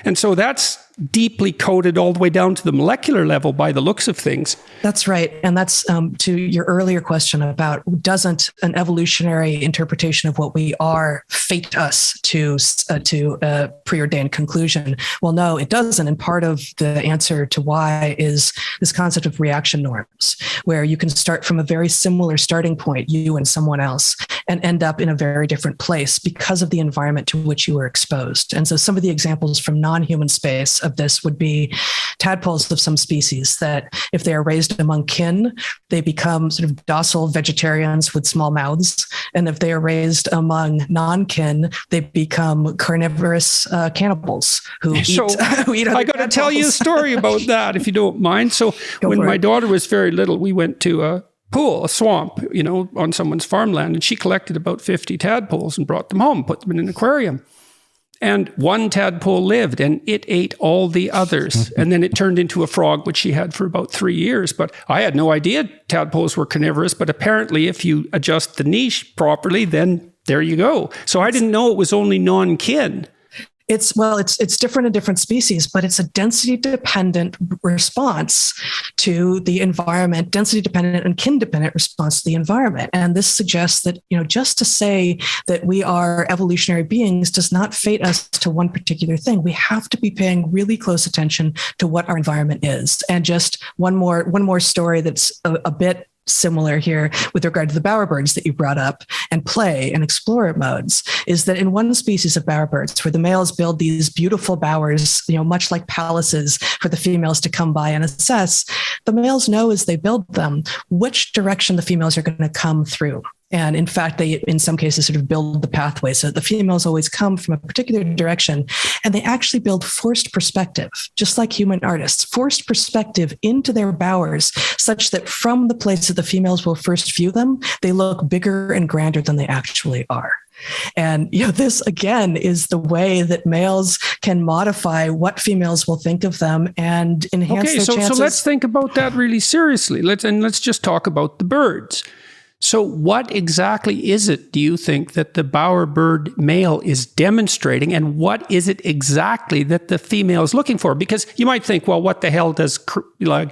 And so that's deeply coded all the way down to the molecular level by the looks of things. That's right. And that's to your earlier question about, doesn't an evolutionary interpretation of what we are fate us to a preordained conclusion? Well, no, it doesn't. And part of the answer to why is this concept of reaction norms, where you can start from a very similar starting point, you and someone else, and end up in a very different place because of the environment to which you were exposed. And so some of the examples from non-human space of this would be tadpoles of some species that, if they are raised among kin, they become sort of docile vegetarians with small mouths. And if they are raised among non-kin, they become carnivorous cannibals who eat other I got to tell you a story about that, if you don't mind. So when my daughter was very little, we went to a pool, a swamp, on someone's farmland, and she collected about 50 tadpoles and brought them home, put them in an aquarium. And one tadpole lived, and it ate all the others. And then it turned into a frog, which she had for about 3 years. But I had no idea tadpoles were carnivorous. But apparently, if you adjust the niche properly, then there you go. So I didn't know it was only non-kin. It's different in different species, but it's a density-dependent response to the environment, density-dependent and kin-dependent response to the environment. And this suggests that, just to say that we are evolutionary beings does not fate us to one particular thing. We have to be paying really close attention to what our environment is. And just one more story that's a bit similar here with regard to the bowerbirds that you brought up, and play and explorer modes, is that in one species of bowerbirds where the males build these beautiful bowers, much like palaces for the females to come by and assess, the males know as they build them which direction the females are going to come through. And in fact, they, in some cases, sort of build the pathway. So the females always come from a particular direction, and they actually build forced perspective, just like human artists, forced perspective into their bowers, such that from the place that the females will first view them, they look bigger and grander than they actually are. And this again is the way that males can modify what females will think of them and enhance their chances. So let's think about that really seriously. Let's just talk about the birds. So what exactly is it, do you think, that the bowerbird male is demonstrating, and what is it exactly that the female is looking for? Because you might think, well, what the hell does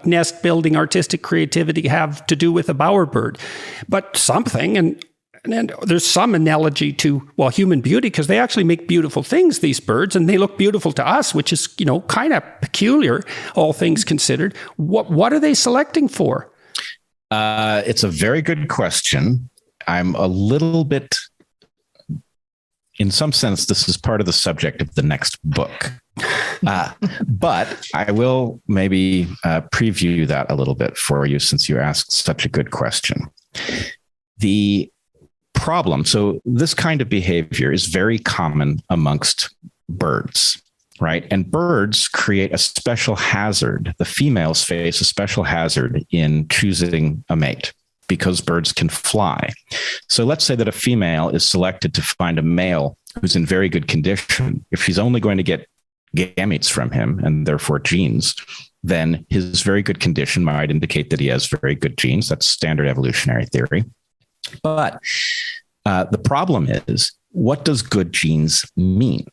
nest building, artistic creativity have to do with a bowerbird? But something, and there's some analogy to, human beauty, because they actually make beautiful things, these birds, and they look beautiful to us, which is, kind of peculiar, all things considered. What are they selecting for? It's a very good question. I'm a little bit, in some sense, this is part of the subject of the next book. But I will maybe preview that a little bit for you, since you asked such a good question. The problem, so this kind of behavior is very common amongst birds. Right. And birds create a special hazard. The females face a special hazard in choosing a mate because birds can fly. So let's say that a female is selected to find a male who's in very good condition. If she's only going to get gametes from him, and therefore genes, then his very good condition might indicate that he has very good genes. That's standard evolutionary theory. But the problem is, what does good genes mean?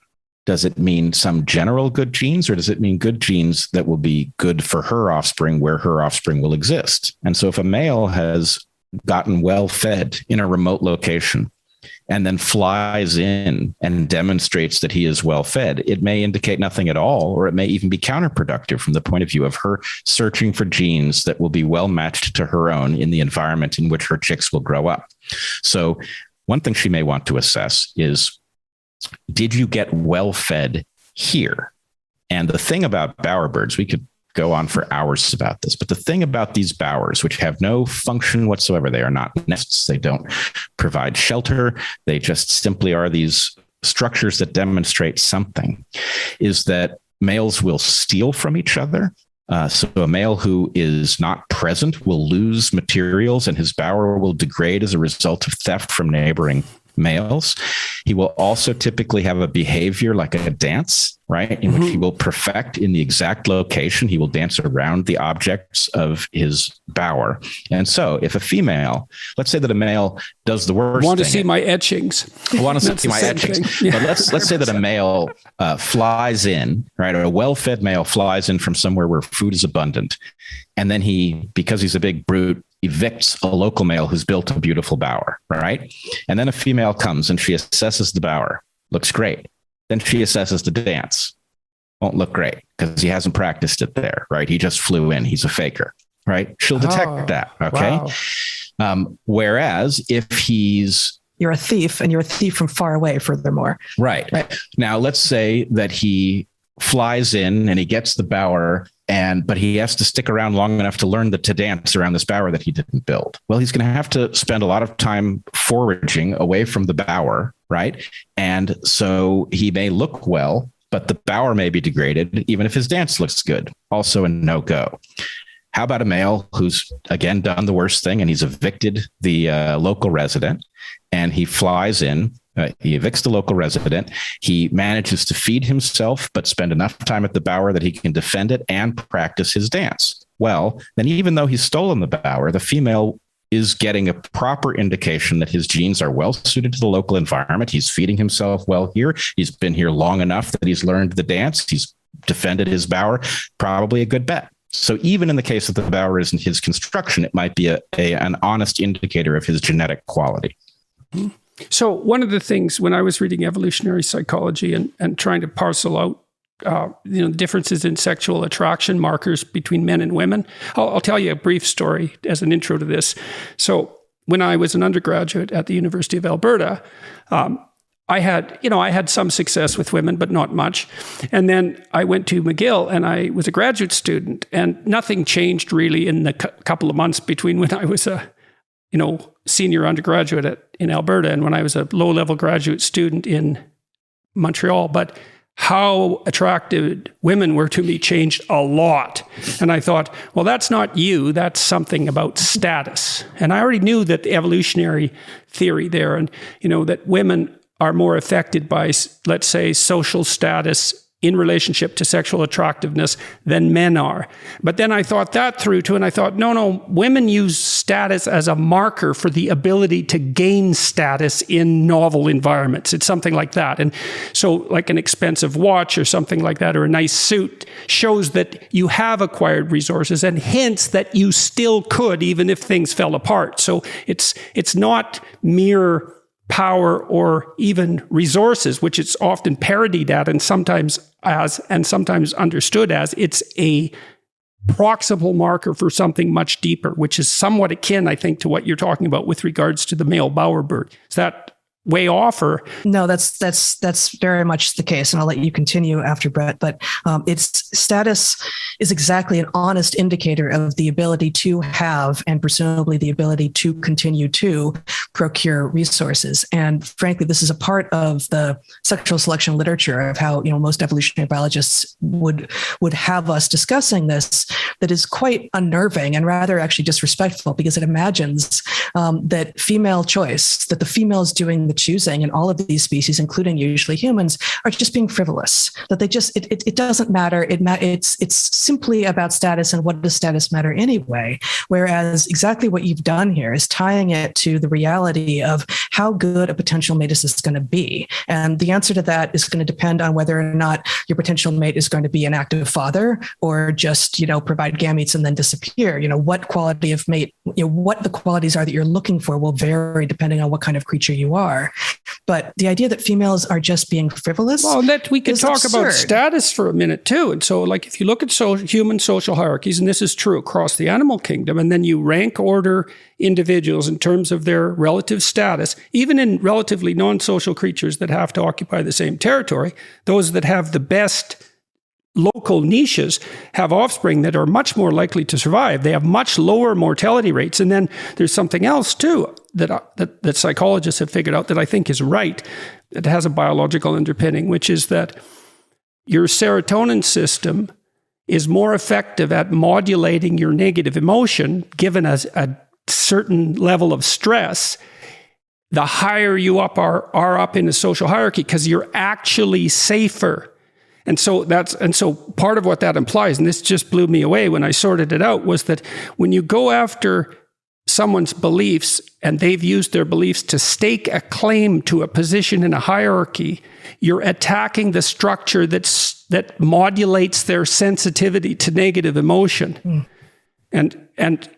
Does it mean some general good genes, or does it mean good genes that will be good for her offspring where her offspring will exist? And so if a male has gotten well fed in a remote location and then flies in and demonstrates that he is well fed, it may indicate nothing at all, or it may even be counterproductive from the point of view of her searching for genes that will be well matched to her own in the environment in which her chicks will grow up. So one thing she may want to assess is, did you get well fed here? And the thing about bowerbirds, we could go on for hours about this, but the thing about these bowers, which have no function whatsoever, they are not nests, they don't provide shelter, they just simply are these structures that demonstrate something, is that males will steal from each other. So a male who is not present will lose materials, and his bower will degrade as a result of theft from neighboring males. He will also typically have a behavior like a dance, right? In which he will perfect in the exact location. He will dance around the objects of his bower. And so if a female, let's say that a male does the worst want to thing, see my etchings. I want to see my etchings. Yeah. But let's say that a male flies in, right? A well-fed male flies in from somewhere where food is abundant. And then he, because he's a big brute, evicts a local male who's built a beautiful bower, right? And then a female comes and she assesses the bower. Looks great. Then she assesses the dance. Won't look great because he hasn't practiced it there, right? He just flew in. He's a faker, right? She'll detect that, okay? Wow. Whereas if you're a thief, and you're a thief from far away, furthermore. Right. Now, let's say that he flies in and he gets the bower, but he has to stick around long enough to learn to dance around this bower that he didn't build. Well, he's going to have to spend a lot of time foraging away from the bower, right? And so he may look well, but the bower may be degraded, even if his dance looks good. Also a no-go. How about a male who's, again, done the worst thing, and he's evicted the local resident, and he flies in. He evicts the local resident. He manages to feed himself, but spend enough time at the bower that he can defend it and practice his dance. Well, then even though he's stolen the bower, the female is getting a proper indication that his genes are well suited to the local environment. He's feeding himself well here. He's been here long enough that he's learned the dance. He's defended his bower. Probably a good bet. So even in the case that the bower isn't his construction, it might be an honest indicator of his genetic quality. So one of the things when I was reading evolutionary psychology and trying to parcel out, the differences in sexual attraction markers between men and women, I'll tell you a brief story as an intro to this. So when I was an undergraduate at the University of Alberta, I had some success with women, but not much. And then I went to McGill and I was a graduate student, and nothing changed really in the couple of months between when I was a senior undergraduate in Alberta and when I was a low-level graduate student in Montreal. But how attracted women were to me changed a lot. And I thought, well, that's not you. That's something about status. And I already knew that the evolutionary theory there, and, that women are more affected by, let's say, social status in relationship to sexual attractiveness than men are. But then I thought that through too, and I thought, no, women use status as a marker for the ability to gain status in novel environments. It's something like that. And so like an expensive watch or something like that, or a nice suit, shows that you have acquired resources and hints that you still could, even if things fell apart. So it's not mere power or even resources, which it's often parodied at and sometimes understood as. It's a proximal marker for something much deeper, which is somewhat akin, I think, to what you're talking about with regards to the male bowerbird. Is that way off, or? No, that's very much the case. And I'll let you continue after Bret, but its status is exactly an honest indicator of the ability to have, and presumably the ability to continue to procure resources. And frankly, this is a part of the sexual selection literature of how, most evolutionary biologists would have us discussing this, that is quite unnerving and rather actually disrespectful, because it imagines that female choice, that the females doing the choosing in all of these species, including usually humans, are just being frivolous, that they just, it doesn't matter. It's simply about status, and what does status matter anyway? Whereas exactly what you've done here is tying it to the reality of how good a potential mate is this going to be? And the answer to that is going to depend on whether or not your potential mate is going to be an active father or just, provide gametes and then disappear. What quality of mate, what the qualities are that you're looking for will vary depending on what kind of creature you are. But the idea that females are just being frivolous. Well, that we could talk absurd. about status for a minute too. And so, like, if you look at human social hierarchies, and this is true across the animal kingdom, and then you rank order individuals in terms of their relative status, even in relatively non-social creatures that have to occupy the same territory, those that have the best local niches have offspring that are much more likely to survive. They have much lower mortality rates. And then there's something else too that psychologists have figured out that I think is right. It has a biological underpinning, which is that your serotonin system is more effective at modulating your negative emotion given a certain level of stress the higher you are up in the social hierarchy, because you're actually safer. And so part of what that implies, and this just blew me away when I sorted it out, was that when you go after someone's beliefs and they've used their beliefs to stake a claim to a position in a hierarchy, you're attacking the structure that modulates their sensitivity to negative emotion. And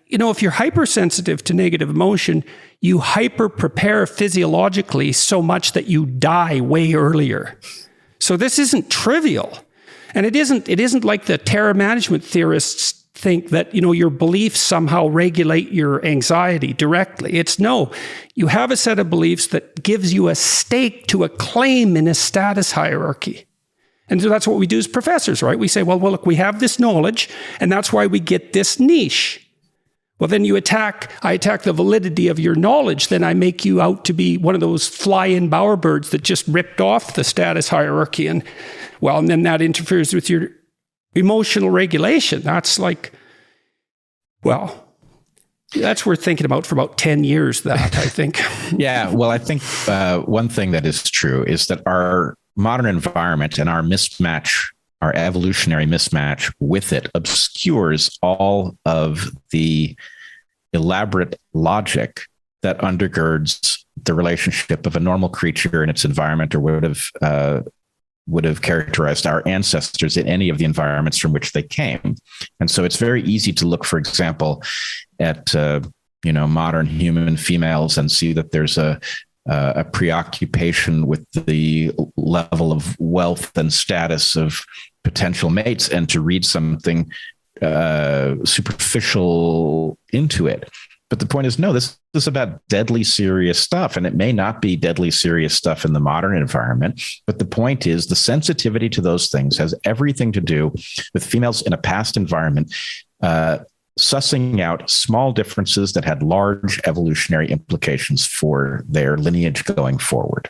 if you're hypersensitive to negative emotion, you hyper prepare physiologically so much that you die way earlier. So this isn't trivial. And it isn't like the terror management theorists think that, your beliefs somehow regulate your anxiety directly. It's no, you have a set of beliefs that gives you a stake to a claim in a status hierarchy. And so that's what we do as professors, right? We say, well, look, we have this knowledge, and that's why we get this niche. Well, then I attack the validity of your knowledge, then I make you out to be one of those fly-in bowerbirds that just ripped off the status hierarchy. And then that interferes with your emotional regulation. That's that's worth thinking about for about 10 years, that, I think. Yeah, well, I think one thing that is true is that our modern environment and our evolutionary mismatch with it obscures all of the elaborate logic that undergirds the relationship of a normal creature in its environment, or would have characterized our ancestors in any of the environments from which they came. And so it's very easy to look, for example, at modern human females and see that there's a preoccupation with the level of wealth and status of potential mates, and to read something superficial into it. But the point is, no, this is about deadly serious stuff. And it may not be deadly serious stuff in the modern environment. But the point is, the sensitivity to those things has everything to do with females in a past environment sussing out small differences that had large evolutionary implications for their lineage going forward.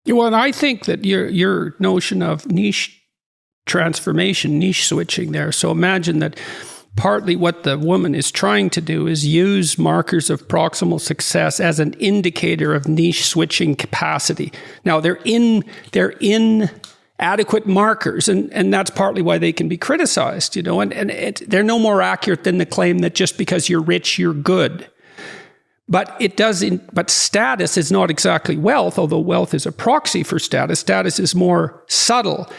Well, and I think that your notion of niche transformation, niche switching there. So imagine that partly what the woman is trying to do is use markers of proximal success as an indicator of niche switching capacity. Now, they're inadequate markers, and that's partly why they can be criticized, and they're no more accurate than the claim that just because you're rich, you're good. But but status is not exactly wealth, although wealth is a proxy for status. Status is more subtle.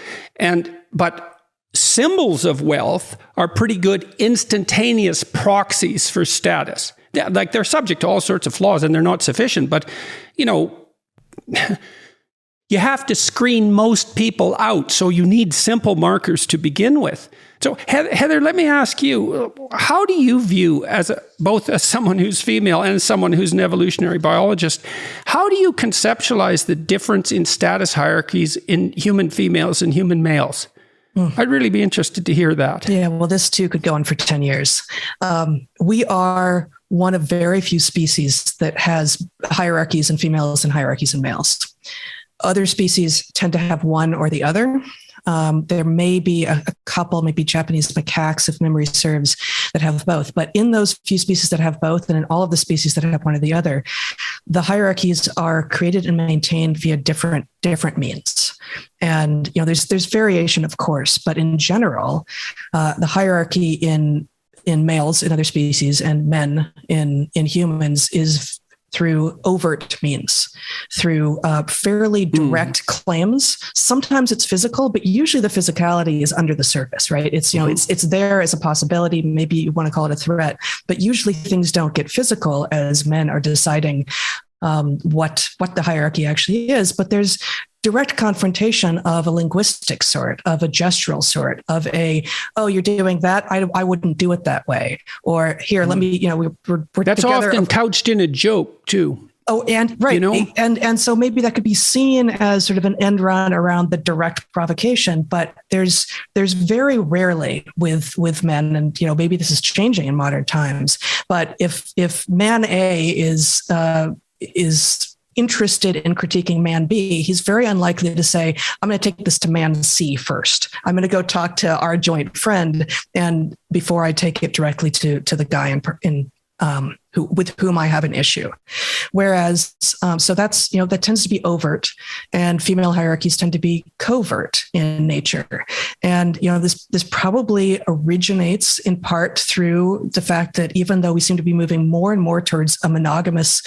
But symbols of wealth are pretty good instantaneous proxies for status. Like, they're subject to all sorts of flaws and they're not sufficient, but you have to screen most people out, so you need simple markers to begin with. So Heather, let me ask you, how do you view, both as someone who's female and as someone who's an evolutionary biologist, how do you conceptualize the difference in status hierarchies in human females and human males? I'd really be interested to hear that. Yeah, well, this too could go on for 10 years. We are one of very few species that has hierarchies in females and hierarchies in males. Other species tend to have one or the other. There may be a couple, maybe Japanese macaques, if memory serves, that have both. But in those few species that have both, and in all of the species that have one or the other, the hierarchies are created and maintained via different means. And there's variation, of course, but in general, the hierarchy in males in other species and men in humans is through overt means, through fairly direct claims. Sometimes it's physical, but usually the physicality is under the surface, right? It's, it's there as a possibility. Maybe you want to call it a threat, but usually things don't get physical as men are deciding what the hierarchy actually is. But there's direct confrontation of a linguistic sort, of a gestural sort, of a, oh, you're doing that, I wouldn't do it that way. Or here, let me, we're that's together. often couched in a joke too. Oh, and right. And so maybe that could be seen as sort of an end run around the direct provocation, but there's very rarely with men, and maybe this is changing in modern times, but if man A is interested in critiquing man B, he's very unlikely to say, I'm going to take this to man C first. I'm going to go talk to our joint friend, and before I take it directly to the guy with whom I have an issue. Whereas, so that's, that tends to be overt, and female hierarchies tend to be covert in nature. And, this probably originates in part through the fact that even though we seem to be moving more and more towards a monogamous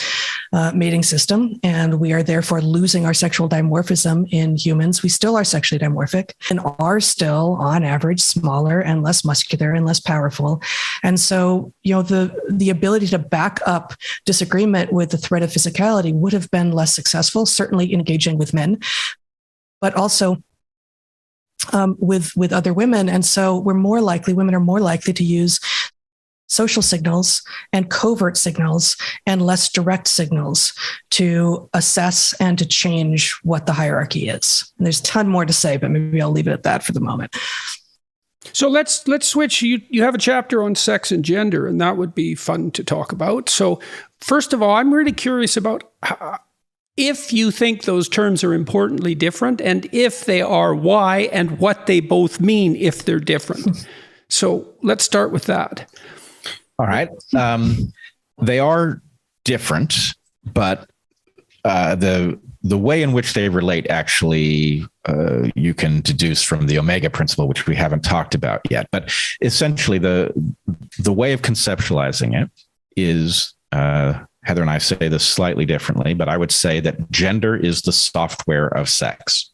mating system, and we are therefore losing our sexual dimorphism in humans, we still are sexually dimorphic and are still on average smaller and less muscular and less powerful. And so, the ability to back up disagreement with the threat of physicality would have been less successful, certainly engaging with men, but also with other women. And so women are more likely to use social signals and covert signals and less direct signals to assess and to change what the hierarchy is. And there's a ton more to say, but maybe I'll leave it at that for the moment. So let's switch. You have a chapter on sex and gender, and that would be fun to talk about. So first of all, I'm really curious about if you think those terms are importantly different, and if they are, why, and what they both mean if they're different. So let's start with that. All right. They are different, but the way in which they relate actually you can deduce from the omega principle, which we haven't talked about yet. But essentially, the way of conceptualizing it is, Heather and I say this slightly differently, but I would say that gender is the software of sex.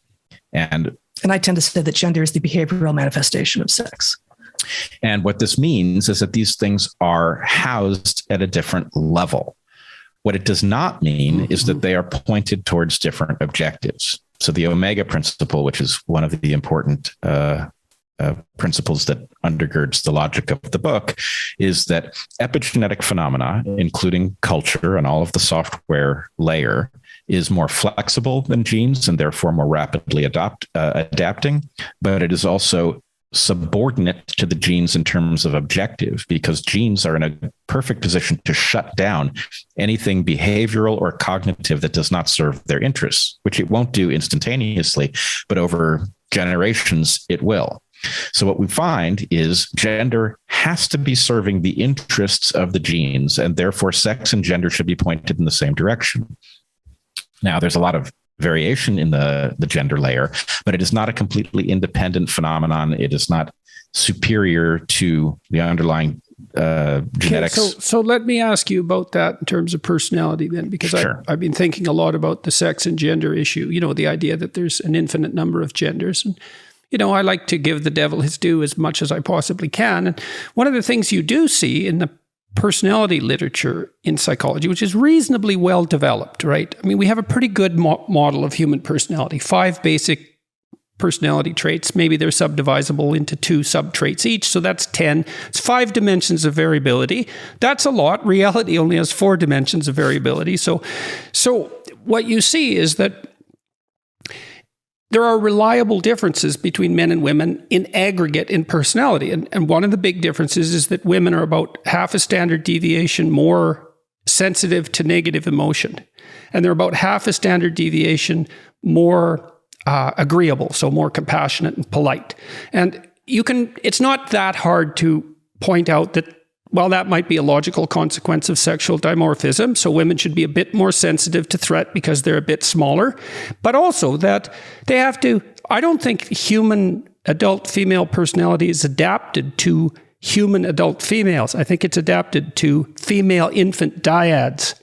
And I tend to say that gender is the behavioral manifestation of sex. And what this means is that these things are housed at a different level. What it does not mean is that they are pointed towards different objectives. So the omega principle, which is one of the important principles that undergirds the logic of the book, is that epigenetic phenomena, including culture and all of the software layer, is more flexible than genes and therefore more rapidly adapting, but it is also subordinate to the genes in terms of objective, because genes are in a perfect position to shut down anything behavioral or cognitive that does not serve their interests, which it won't do instantaneously, but over generations it will. So what we find is gender has to be serving the interests of the genes, and therefore sex and gender should be pointed in the same direction. Now, there's a lot of variation in the gender layer, but it is not a completely independent phenomenon. It is not superior to the underlying genetics. Okay, so let me ask you about that in terms of personality then, because Sure. I've been thinking a lot about the sex and gender issue, the idea that there's an infinite number of genders. And, I like to give the devil his due as much as I possibly can. And one of the things you do see in the personality literature in psychology, which is reasonably well developed, right? I mean, we have a pretty good model of human personality, 5 basic personality traits. Maybe they're subdivisable into 2 subtraits each. So that's 10. It's 5 dimensions of variability. That's a lot. Reality only has 4 dimensions of variability. So what you see is that there are reliable differences between men and women in aggregate in personality. And one of the big differences is that women are about half a standard deviation more sensitive to negative emotion. And they're about half a standard deviation more agreeable, so more compassionate and polite. And it's not that hard to point out that, well, that might be a logical consequence of sexual dimorphism. So women should be a bit more sensitive to threat because they're a bit smaller, but also that they have to, I don't think human adult female personality is adapted to human adult females. I think it's adapted to female infant dyads.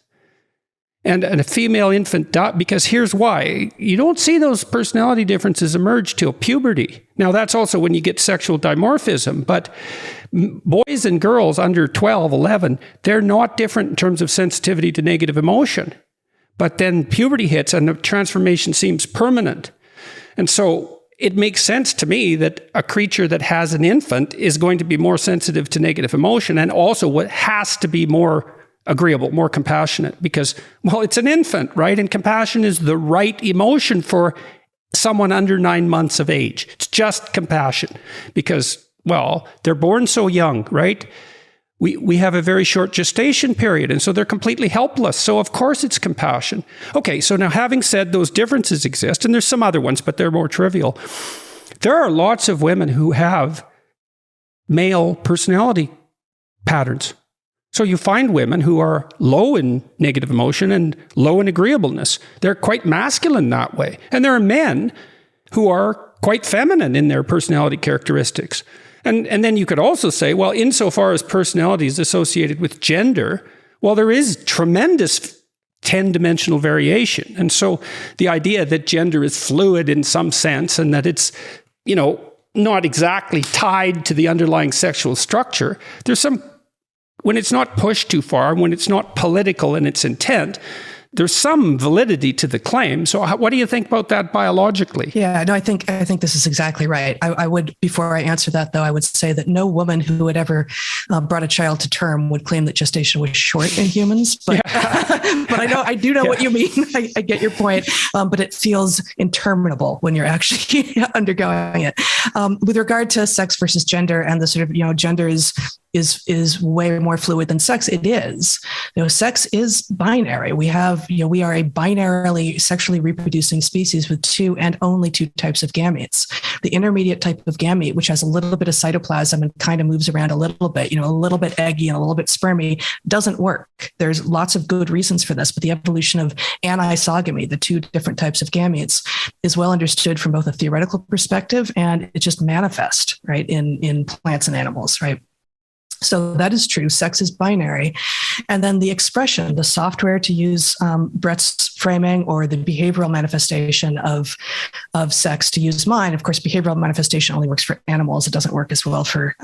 and a female infant died, because here's why. You don't see those personality differences emerge till puberty. Now, that's also when you get sexual dimorphism, but boys and girls under 12, 11, they're not different in terms of sensitivity to negative emotion. But then puberty hits and the transformation seems permanent. And so it makes sense to me that a creature that has an infant is going to be more sensitive to negative emotion, and also what has to be more agreeable, more compassionate, because, well, it's an infant, right? And compassion is the right emotion for someone under 9 months of age. It's just compassion because, well, they're born so young, right? We have a very short gestation period, and so they're completely helpless. So of course it's compassion. Okay, so now having said those differences exist, and there's some other ones, but they're more trivial. There are lots of women who have male personality patterns. So you find women who are low in negative emotion and low in agreeableness. They're quite masculine that way. And there are men who are quite feminine in their personality characteristics. And then you could also say, well, insofar as personality is associated with gender, well, there is tremendous 10-dimensional variation. And so the idea that gender is fluid in some sense and that it's, not exactly tied to the underlying sexual structure, there's some, when it's not pushed too far, when it's not political in its intent, there's some validity to the claim. So what do you think about that biologically? Yeah, no, I think this is exactly right. I would, before I answer that though, I would say that no woman who had ever brought a child to term would claim that gestation was short in humans. But, but I do know what you mean. I get your point. But it feels interminable when you're actually undergoing it. With regard to sex versus gender and the sort of, gender is way more fluid than sex. It is. Sex is binary. We are a binarily sexually reproducing species with two and only two types of gametes. The intermediate type of gamete, which has a little bit of cytoplasm and kind of moves around a little bit, a little bit eggy and a little bit spermy, doesn't work. There's lots of good reasons for this, but the evolution of anisogamy, the two different types of gametes, is well understood from both a theoretical perspective and it just manifests, right, in plants and animals, right? So that is true. Sex is binary. And then the expression, the software, to use Bret's framing, or the behavioral manifestation of sex, to use mine. Of course, behavioral manifestation only works for animals. It doesn't work as well for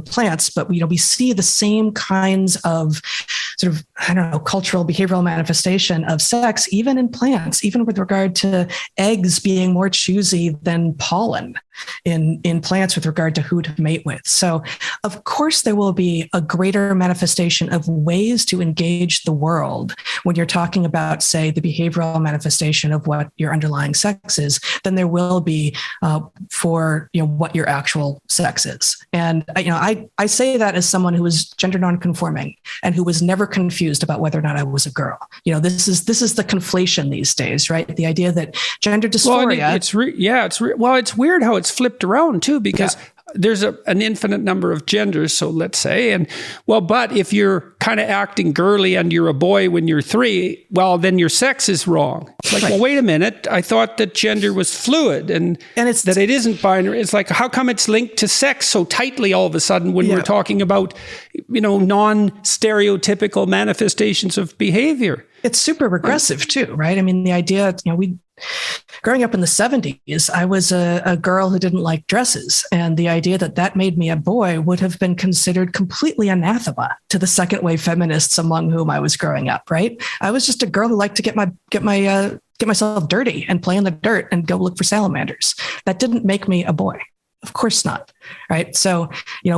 plants. But we see the same kinds of sort of, cultural behavioral manifestation of sex, even in plants, even with regard to eggs being more choosy than pollen in plants with regard to who to mate with. So of course there will be a greater manifestation of ways to engage the world when you're talking about, say, the behavioral manifestation of what your underlying sex is, than there will be for what your actual sex is. And I say that as someone who was gender nonconforming and who was never confused about whether or not I was a girl. This is the conflation these days, right? The idea that gender dysphoria. It's weird how it's flipped around too, because there's an infinite number of genders, so let's say, but if you're kind of acting girly and you're a boy when you're 3, well, then your sex is wrong. It's like, well, wait a minute, I thought that gender was fluid and it's that it isn't binary. It's like, how come it's linked to sex so tightly all of a sudden when we're talking about, non-stereotypical manifestations of behavior? It's super regressive too, right? I mean, the idea, growing up in the 70s, I was a girl who didn't like dresses. And the idea that made me a boy would have been considered completely anathema to the second wave feminists among whom I was growing up, right? I was just a girl who liked to get myself dirty and play in the dirt and go look for salamanders. That didn't make me a boy. Of course not. Right. So,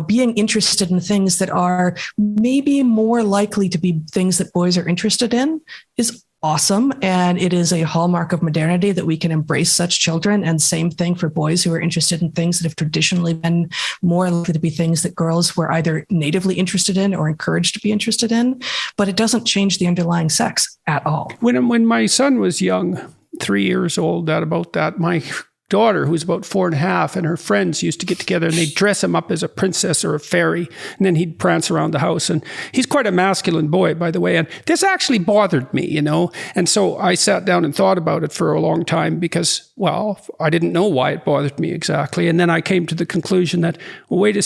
being interested in things that are maybe more likely to be things that boys are interested in is awesome. And it is a hallmark of modernity that we can embrace such children. And same thing for boys who are interested in things that have traditionally been more likely to be things that girls were either natively interested in or encouraged to be interested in. But it doesn't change the underlying sex at all. When my son was young, 3 years old, my daughter, who's about 4.5, and her friends used to get together and they'd dress him up as a princess or a fairy, and then he'd prance around the house. And he's quite a masculine boy, by the way. And this actually bothered me, And so I sat down and thought about it for a long time because, well, I didn't know why it bothered me exactly. And then I came to the conclusion that, well, wait a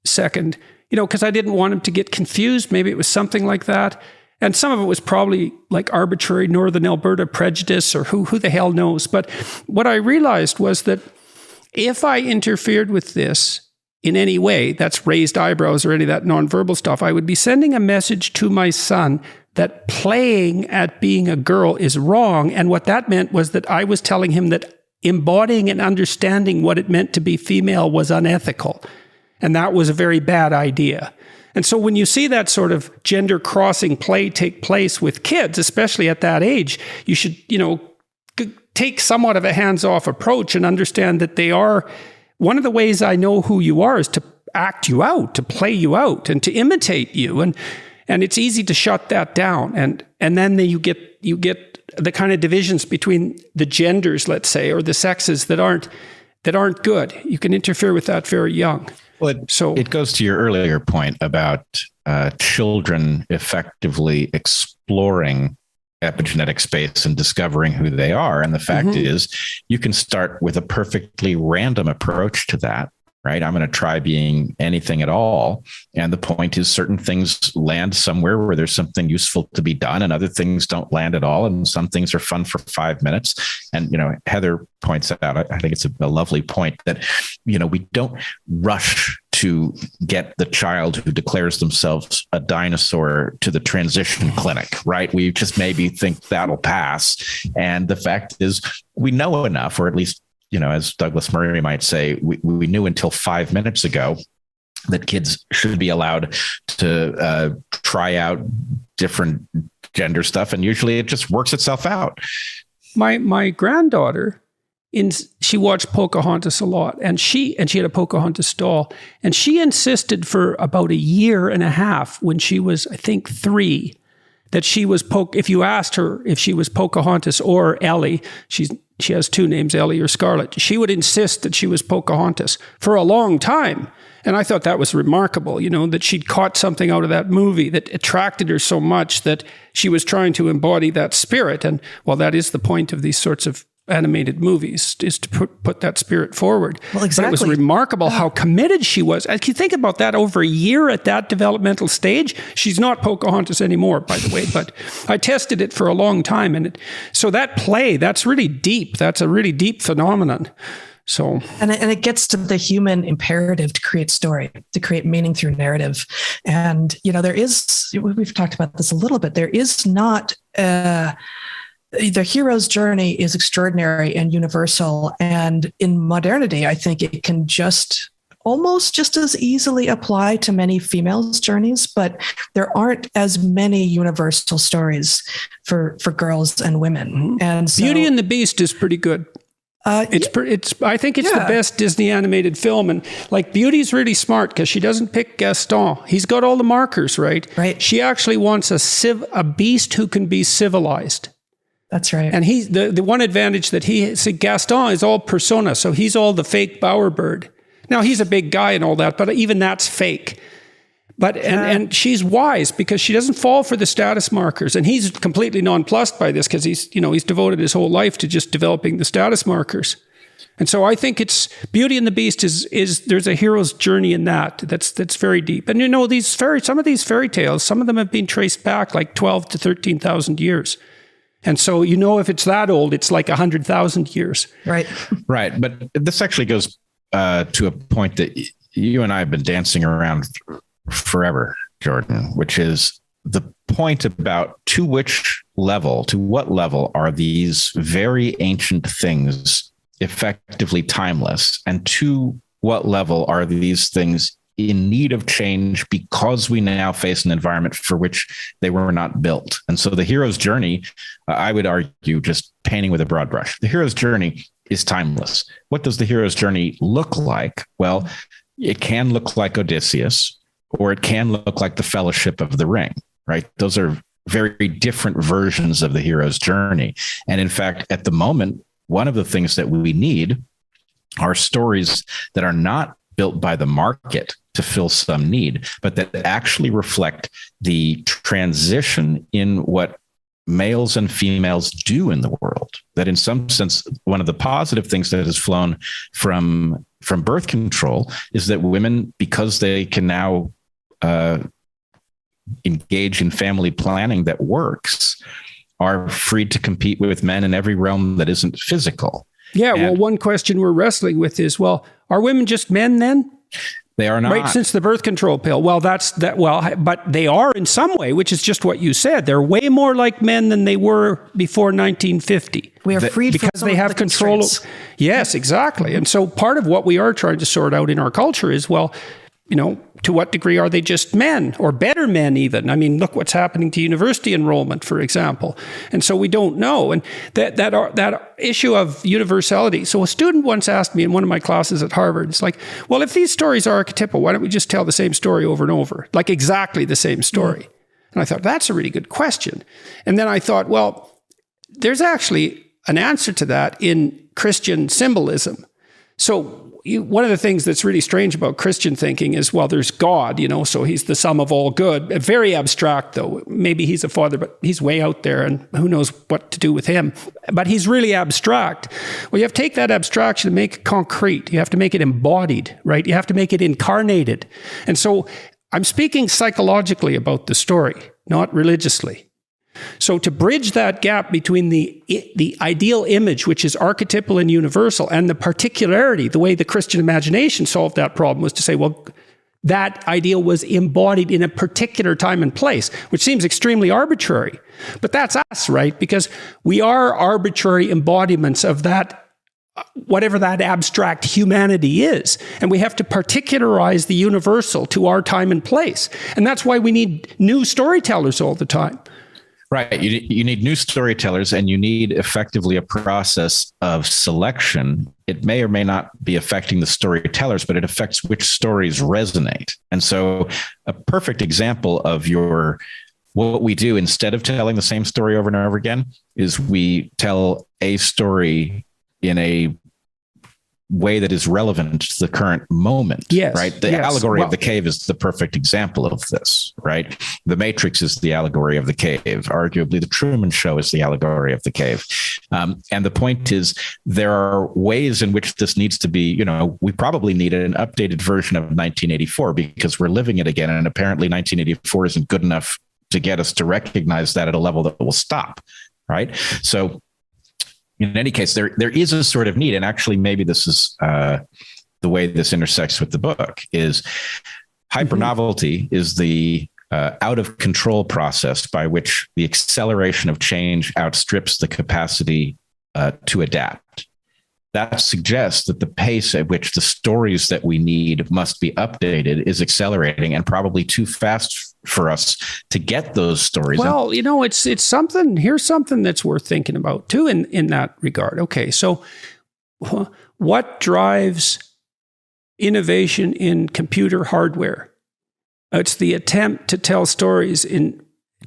second, because I didn't want him to get confused. Maybe it was something like that. And some of it was probably like arbitrary Northern Alberta prejudice or who the hell knows. But what I realized was that if I interfered with this in any way, that's raised eyebrows or any of that nonverbal stuff, I would be sending a message to my son that playing at being a girl is wrong. And what that meant was that I was telling him that embodying and understanding what it meant to be female was unethical. And that was a very bad idea. And so when you see that sort of gender crossing play take place with kids, especially at that age, you should, take somewhat of a hands-off approach and understand that they are, one of the ways I know who you are is to act you out, to play you out and to imitate you. And it's easy to shut that down. And then you get the kind of divisions between the genders, let's say, or the sexes that aren't good. You can interfere with that very young. Well, it goes to your earlier point about children effectively exploring epigenetic space and discovering who they are. And the fact is, you can start with a perfectly random approach to that, right? I'm going to try being anything at all. And the point is, certain things land somewhere where there's something useful to be done, and other things don't land at all. And some things are fun for 5 minutes. And, Heather points out, I think it's a lovely point that, we don't rush to get the child who declares themselves a dinosaur to the transition clinic, right? We just maybe think that'll pass. And the fact is, we know enough, or at least, as Douglas Murray might say, we knew until 5 minutes ago that kids should be allowed to try out different gender stuff. And usually it just works itself out. My granddaughter, she watched Pocahontas a lot, and she had a Pocahontas doll, and she insisted for about a year and a half when she was, I think, 3, that she was if you asked her if she was Pocahontas or Ellie, she has 2 names, Ellie or Scarlet, she would insist that she was Pocahontas for a long time. And I thought that was remarkable, that she'd caught something out of that movie that attracted her so much that she was trying to embody that spirit. And well, that is the point of these sorts of animated movies, is to put that spirit forward. Well, exactly. But it was remarkable how committed she was. If you think about that, over a year at that developmental stage, she's not Pocahontas anymore, by the way, but I tested it for a long time. And so that play, that's really deep. That's a really deep phenomenon. So, and it gets to the human imperative to create story, to create meaning through narrative. And, we've talked about this a little bit, there is not the hero's journey is extraordinary and universal. And in modernity, I think it can almost just as easily apply to many females' journeys, but there aren't as many universal stories for girls and women. And so, Beauty and the Beast is pretty good. I think it's the best Disney animated film. And like, Beauty's really smart because she doesn't pick Gaston. He's got all the markers, right? Right. She actually wants a beast who can be civilized. That's right. And he's the one advantage that Gaston is all persona. So he's all the fake bowerbird. Now he's a big guy and all that, but even that's fake. But and she's wise because she doesn't fall for the status markers. And he's completely nonplussed by this because he's devoted his whole life to just developing the status markers. And so I think it's Beauty and the Beast is there's a hero's journey in that's very deep. And some of these fairy tales, some of them have been traced back like 12 to 13,000 years. And so, if it's that old, it's like 100,000 years. Right. Right. But this actually goes to a point that you and I have been dancing around forever, Jordan, which is the point about to what level are these very ancient things effectively timeless? And to what level are these things in need of change because we now face an environment for which they were not built? And so the hero's journey, I would argue, just painting with a broad brush, the hero's journey is timeless. What does the hero's journey look like? Well, it can look like Odysseus, or it can look like the Fellowship of the Ring, right? Those are very different versions of the hero's journey. And in fact, at the moment, one of the things that we need are stories that are not built by the market to fill some need, but that actually reflect the transition in what males and females do in the world. That in some sense, one of the positive things that has flown from birth control is that women, because they can now engage in family planning that works are free to compete with men in every realm that isn't physical. Yeah, well, one question we're wrestling with is, well, are women just men then? They are not. Right, since the birth control pill. Well, but they are in some way, which is just what you said. They're way more like men than they were before 1950. We are freed because from they have control. Yes, exactly. And so part of what we are trying to sort out in our culture is, well, to what degree are they just men or better men even? I mean, look what's happening to university enrollment, for example. And so we don't know. And that issue of universality. So a student once asked me in one of my classes at Harvard, it's like, well, if these stories are archetypal, why don't we just tell the same story over and over? Like exactly the same story. And I thought, that's a really good question. And then I thought, well, there's actually an answer to that in Christian symbolism. So one of the things that's really strange about Christian thinking is, well, there's God, so he's the sum of all good. Very abstract, though. Maybe he's a father, but he's way out there, and who knows what to do with him. But he's really abstract. Well, you have to take that abstraction and make it concrete. You have to make it embodied, right? You have to make it incarnated. And so I'm speaking psychologically about the story, not religiously. So to bridge that gap between the ideal image, which is archetypal and universal, and the particularity, the way the Christian imagination solved that problem was to say, well, that ideal was embodied in a particular time and place, which seems extremely arbitrary. But that's us, right? Because we are arbitrary embodiments of that, whatever that abstract humanity is. And we have to particularize the universal to our time and place. And that's why we need new storytellers all the time. Right. You need new storytellers, and you need effectively a process of selection. It may or may not be affecting the storytellers, but it affects which stories resonate. And so a perfect example of what we do instead of telling the same story over and over again is we tell a story in a way that is relevant to the current moment. Yes, right. The allegory of the cave is the perfect example of this, right? The Matrix is the allegory of the cave. Arguably, the Truman Show is the allegory of the cave. And the point is, there are ways in which this needs to be, we probably need an updated version of 1984 because we're living it again. And apparently 1984 isn't good enough to get us to recognize that at a level that will stop. Right. So in any case, there is a sort of need, and actually maybe this is the way this intersects with the book, is hypernovelty is the out of control process by which the acceleration of change outstrips the capacity to adapt. That suggests that the pace at which the stories that we need must be updated is accelerating and probably too fast for us to get those stories. Well, it's something. Here's something that's worth thinking about too in that regard. Okay, so what drives innovation in computer hardware? It's the attempt to tell stories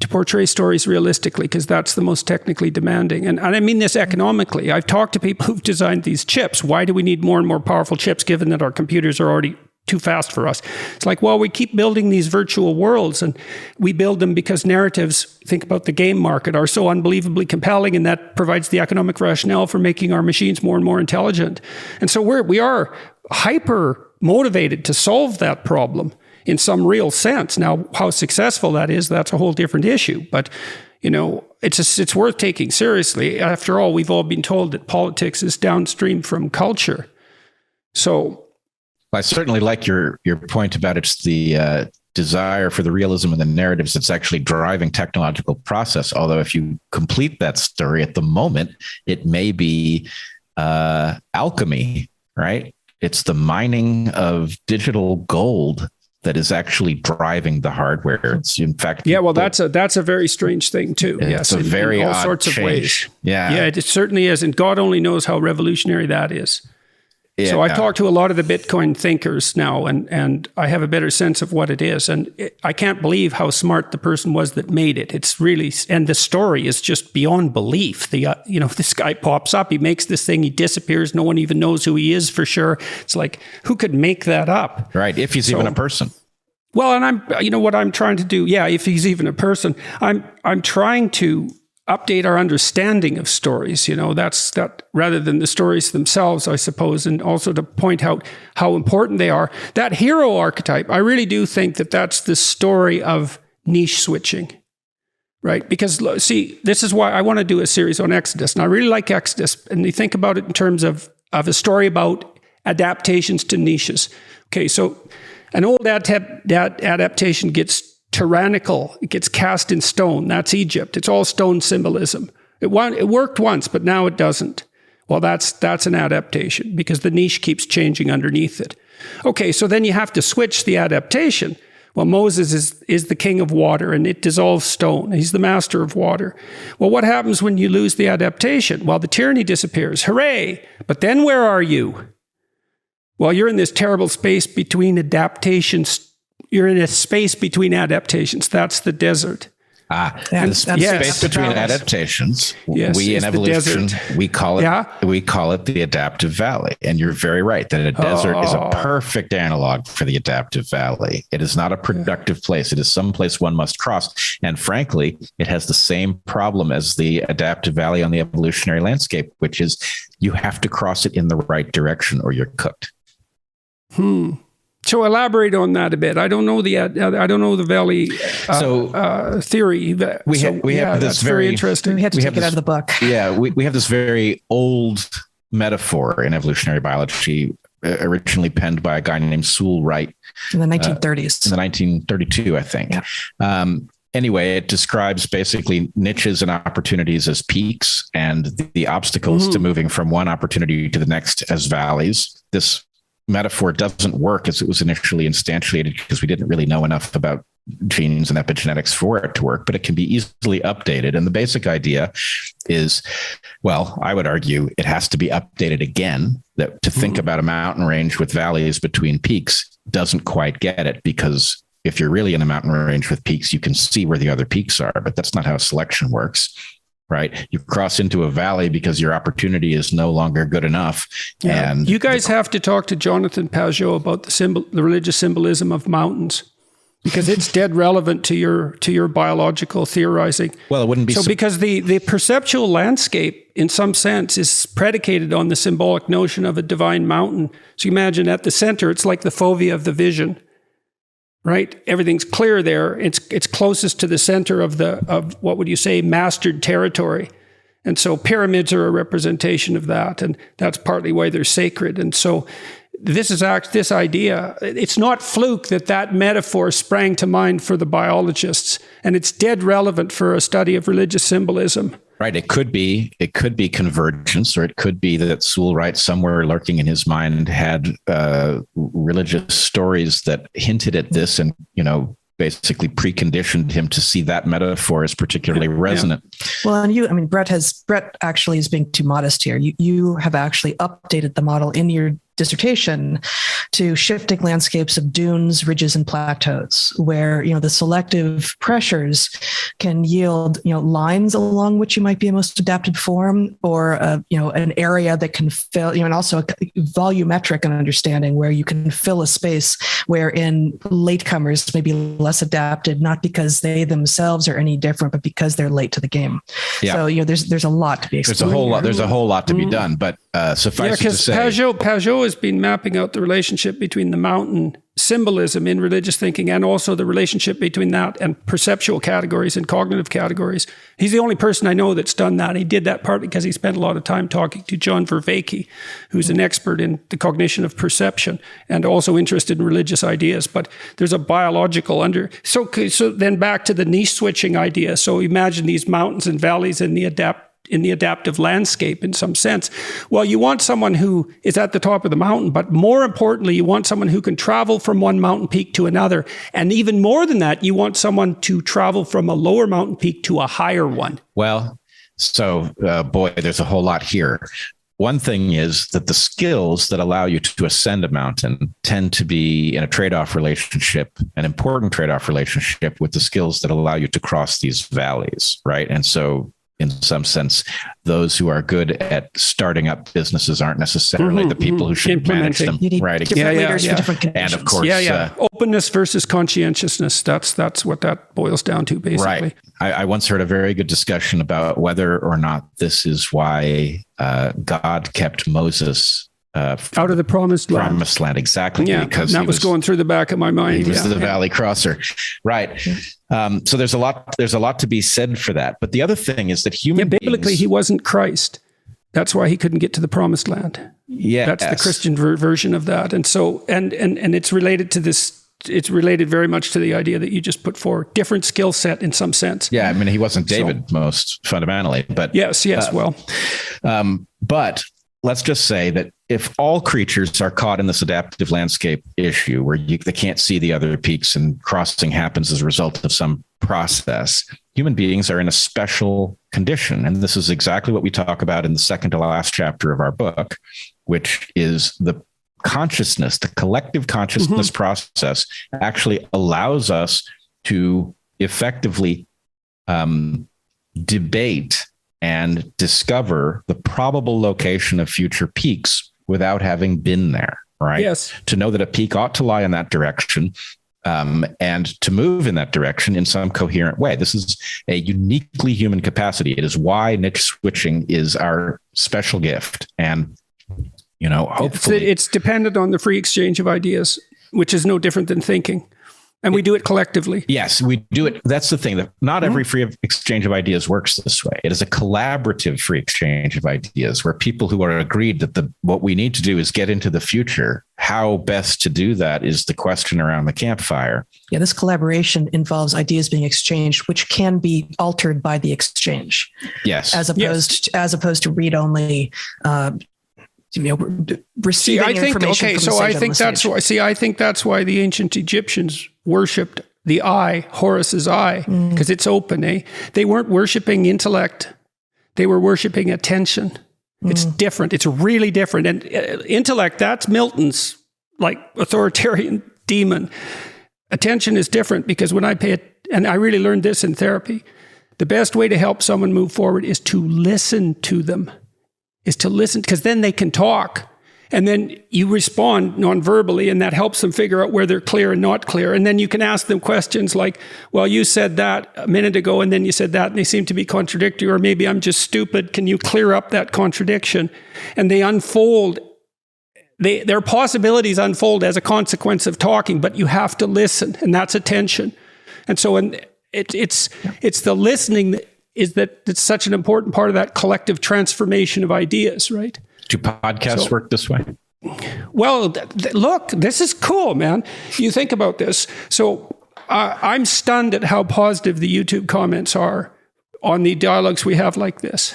to portray stories realistically, because that's the most technically demanding. And I mean this economically. I've talked to people who've designed these chips. Why do we need more and more powerful chips given that our computers are already too fast for us? It's like, well, we keep building these virtual worlds, and we build them because narratives, think about the game market, are so unbelievably compelling, and that provides the economic rationale for making our machines more and more intelligent. And so we are hyper motivated to solve that problem in some real sense. Now, how successful that is, that's a whole different issue. But, it's worth taking seriously. After all, we've all been told that politics is downstream from culture. So I certainly like your point about it's the desire for the realism and the narratives that's actually driving technological process. Although if you complete that story at the moment, it may be alchemy, right? It's the mining of digital gold that is actually driving the hardware. It's in fact, well, that's a very strange thing too. Yes, it's a very in all odd sorts change. Of ways. Yeah, it certainly is, and God only knows how revolutionary that is. Yeah. So I talk to a lot of the Bitcoin thinkers now, and I have a better sense of what it is. And I can't believe how smart the person was that made it. It's really, and the story is just beyond belief. This guy pops up, he makes this thing, he disappears, no one even knows who he is for sure. It's like, who could make that up? Right, if he's even a person. Well, and what I'm trying to do, if he's even a person, I'm trying to update our understanding of stories, that rather than the stories themselves, I suppose, and also to point out how important they are. That hero archetype, I really do think that that's the story of niche switching, right? Because see, this is why I want to do a series on Exodus. And I really like Exodus. And you think about it in terms of a story about adaptations to niches. Okay, so an old adaptation gets tyrannical. It gets cast in stone. That's Egypt. It's all stone symbolism. It worked once, but now it doesn't. Well, that's an adaptation because the niche keeps changing underneath it. Okay, so then you have to switch the adaptation. Well, Moses is the king of water, and it dissolves stone. He's the master of water. Well, what happens when you lose the adaptation? Well, the tyranny disappears. Hooray! But then where are you? Well, you're in this terrible space between adaptations. You're in a space between adaptations. That's the desert. The space between adaptations. Yes, we in evolution we call it the adaptive valley. And you're very right that a desert is a perfect analog for the adaptive valley. It is not a productive place. It is some place one must cross. And frankly, it has the same problem as the adaptive valley on the evolutionary landscape, which is you have to cross it in the right direction or you're cooked. So elaborate on that a bit. I don't know the valley theory. We have this very interesting. We had to take it out of the book. Yeah, we have this very old metaphor in evolutionary biology, originally penned by a guy named Sewell Wright in the 1930s. In the 1932, I think. Yeah. Anyway, it describes basically niches and opportunities as peaks and the obstacles to moving from one opportunity to the next as valleys. This metaphor doesn't work as it was initially instantiated because we didn't really know enough about genes and epigenetics for it to work, but it can be easily updated. And the basic idea is, well, I would argue it has to be updated again, that to think about a mountain range with valleys between peaks doesn't quite get it, because if you're really in a mountain range with peaks, you can see where the other peaks are, but that's not how selection works. Right. You cross into a valley because your opportunity is no longer good enough. Yeah. And you guys have to talk to Jonathan Pajot about the religious symbolism of mountains, because it's dead relevant to your biological theorizing. Well, it wouldn't be because the perceptual landscape in some sense is predicated on the symbolic notion of a divine mountain. So you imagine at the center, it's like the fovea of the vision. Right, everything's clear there. It's closest to the center of what would you say, mastered territory, and so pyramids are a representation of that, and that's partly why they're sacred. And so this idea. It's not fluke that metaphor sprang to mind for the biologists, and it's dead relevant for a study of religious symbolism. Right. It could be convergence, or it could be that Sewell Wright, somewhere lurking in his mind, had religious stories that hinted at this and, basically preconditioned him to see that metaphor as particularly resonant. Well, and Bret actually is being too modest here. You have actually updated the model in your dissertation to shifting landscapes of dunes, ridges, and plateaus, where the selective pressures can yield lines along which you might be a most adapted form, or an area that can fill, and also a volumetric understanding where you can fill a space wherein latecomers may be less adapted, not because they themselves are any different, but because they're late to the game. Yeah. So there's a lot to be explored. There's a whole lot to be done, but suffice it to say, Pajot has been mapping out the relationship between the mountain symbolism in religious thinking and also the relationship between that and perceptual categories and cognitive categories. He's the only person I know that's done that. He did that partly because he spent a lot of time talking to John Vervaeke, who's an expert in the cognition of perception and also interested in religious ideas. But there's a biological So then back to the niche switching idea. So imagine these mountains and valleys in the adaptive landscape in some sense. Well, you want someone who is at the top of the mountain, but more importantly, you want someone who can travel from one mountain peak to another. And even more than that, you want someone to travel from a lower mountain peak to a higher one. Well, so there's a whole lot here. One thing is that the skills that allow you to ascend a mountain tend to be in a trade-off relationship, an important trade-off relationship with the skills that allow you to cross these valleys, right? And so in some sense, those who are good at starting up businesses aren't necessarily the people who should manage them. You need different leaders for different conditions. And of course, openness versus conscientiousness. That's what that boils down to, basically. Right. I once heard a very good discussion about whether or not this is why God kept Moses out of the promised land. Promised land, exactly. Yeah, because that was going through the back of my mind. He was the Valley Crosser, right? So there's a lot to be said for that. But the other thing is that biblically, beings, he wasn't Christ. That's why he couldn't get to the promised land. Yeah, that's the Christian version of that. And so, and it's related to this. It's related very much to the idea that you just put forward. Different skill set in some sense. Yeah, I mean, he wasn't David most fundamentally, but yes. But let's just say that if all creatures are caught in this adaptive landscape issue where they can't see the other peaks and crossing happens as a result of some process, human beings are in a special condition. And this is exactly what we talk about in the second to last chapter of our book, which is the consciousness, the collective consciousness process actually allows us to effectively debate and discover the probable location of future peaks without having been there, right? Yes. To know that a peak ought to lie in that direction and to move in that direction in some coherent way. This is a uniquely human capacity. It is why niche switching is our special gift. And hopefully it's dependent on the free exchange of ideas, which is no different than thinking. And we do it collectively. Yes, we do it. That's the thing, that not every free exchange of ideas works this way. It is a collaborative free exchange of ideas where people who are agreed that what we need to do is get into the future. How best to do that is the question around the campfire. Yeah, this collaboration involves ideas being exchanged, which can be altered by the exchange. Yes. As opposed to read only receiving information. I think that's why the ancient Egyptians worshipped the eye, Horus's eye, because it's open. They weren't worshiping intellect; they were worshiping attention. It's different. It's really different. And intellect, that's Milton's like authoritarian demon. Attention is different because when I and I really learned this in therapy, the best way to help someone move forward is to listen to them. Is to listen, because then they can talk and then you respond non-verbally and that helps them figure out where they're clear and not clear. And then you can ask them questions like, well, you said that a minute ago and then you said that and they seem to be contradictory, or maybe I'm just stupid. Can you clear up that contradiction? And they unfold. Their possibilities unfold as a consequence of talking, but you have to listen, and that's attention. And so it's the listening that it's such an important part of that collective transformation of ideas, right? Do podcasts work this way? Well, look, this is cool, man. You think about this. So I'm stunned at how positive the YouTube comments are on the dialogues we have like this.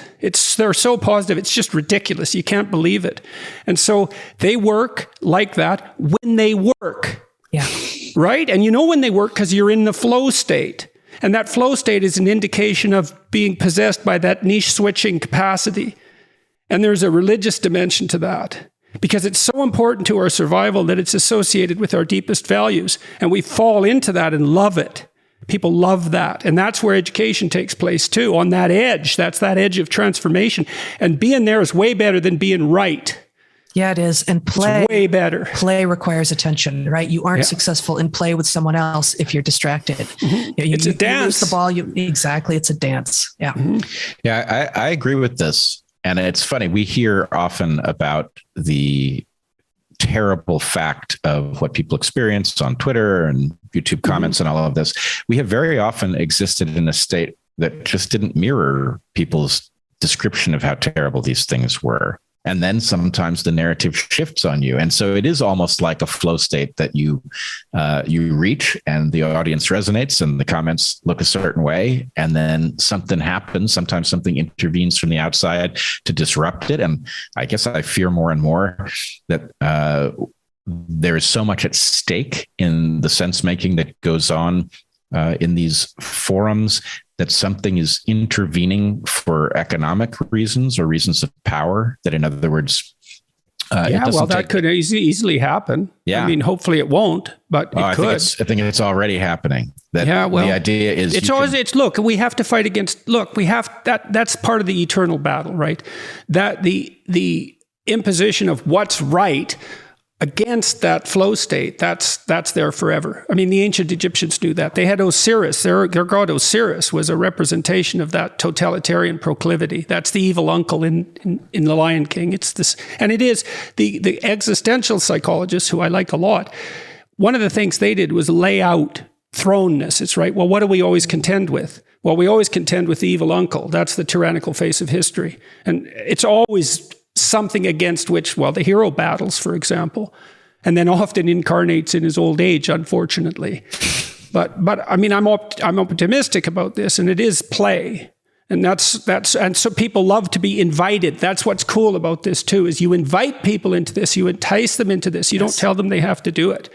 They're so positive. It's just ridiculous. You can't believe it. And so they work like that when they work. Yeah. Right? And you know when they work because you're in the flow state. And that flow state is an indication of being possessed by that niche switching capacity. And there's a religious dimension to that because it's so important to our survival that it's associated with our deepest values. And we fall into that and love it. People love that. And that's where education takes place too, on that edge. That's that edge of transformation. And being there is way better than being right. Yeah, it is. And play, it's way better. Play requires attention, right? You aren't successful in play with someone else if you're distracted. It's a dance. You lose the ball. Exactly. It's a dance. Yeah. Yeah, I agree with this. And it's funny. We hear often about the terrible fact of what people experience on Twitter and YouTube comments and all of this. We have very often existed in a state that just didn't mirror people's description of how terrible these things were. And then sometimes the narrative shifts on you. And so it is almost like a flow state that you reach and the audience resonates and the comments look a certain way. And then something happens. Sometimes something intervenes from the outside to disrupt it. And I guess I fear more and more that there is so much at stake in the sense making that goes on in these forums, that something is intervening for economic reasons or reasons of power, that in other words, that could easily happen. Yeah. I mean, hopefully it won't, but it could. I think it's already happening. The idea is look, we have to fight against, that's part of the eternal battle, right? That the imposition of what's right against that flow state, that's there forever. I mean, the ancient Egyptians knew that. They had Osiris. Their god Osiris was a representation of that totalitarian proclivity. That's the evil uncle in The Lion King. It's this, and it is the existential psychologists, who I like a lot. One of the things they did was lay out thrownness. It's right. Well, what do we always contend with? Well, we always contend with the evil uncle. That's the tyrannical face of history. And it's always something against which, well, the hero battles, for example, and then often incarnates in his old age, unfortunately. But I mean, I'm optimistic about this, and it is play. And and so people love to be invited. That's what's cool about this too, is you invite people into this, you entice them into this. You don't tell them they have to do it.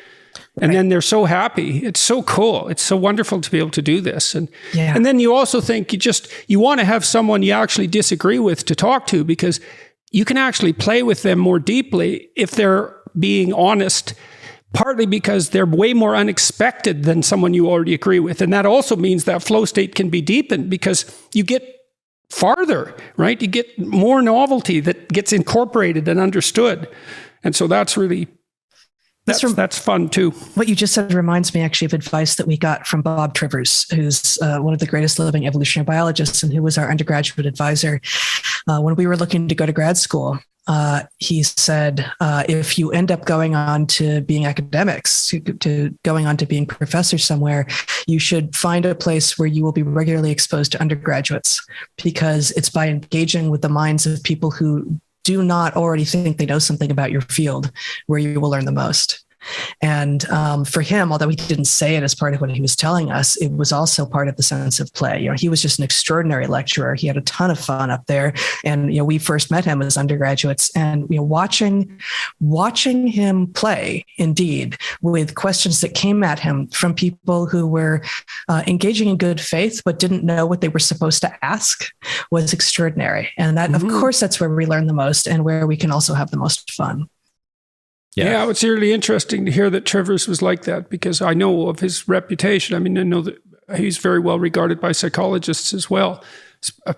And then they're so happy. It's so cool. It's so wonderful to be able to do this. And then you also think you want to have someone you actually disagree with to talk to, because you can actually play with them more deeply if they're being honest, partly because they're way more unexpected than someone you already agree with. And that also means that flow state can be deepened because you get farther, right? You get more novelty that gets incorporated and understood. And so that's really... That's fun too. What you just said reminds me actually of advice that we got from Bob Trivers, who's one of the greatest living evolutionary biologists and who was our undergraduate advisor. When we were looking to go to grad school, he said, if you end up going on to being academics, to going on to being professors somewhere, you should find a place where you will be regularly exposed to undergraduates, because it's by engaging with the minds of people who do not already think they know something about your field where you will learn the most. And for him, although he didn't say it as part of what he was telling us, it was also part of the sense of play. You know, he was just an extraordinary lecturer. He had a ton of fun up there. And, you know, we first met him as undergraduates, and, you know, watching him play, indeed, with questions that came at him from people who were engaging in good faith, but didn't know what they were supposed to ask, was extraordinary. And that, of course, that's where we learn the most and where we can also have the most fun. Yeah, it's really interesting to hear that Trivers was like that, because I know of his reputation. I mean, I know that he's very well regarded by psychologists as well,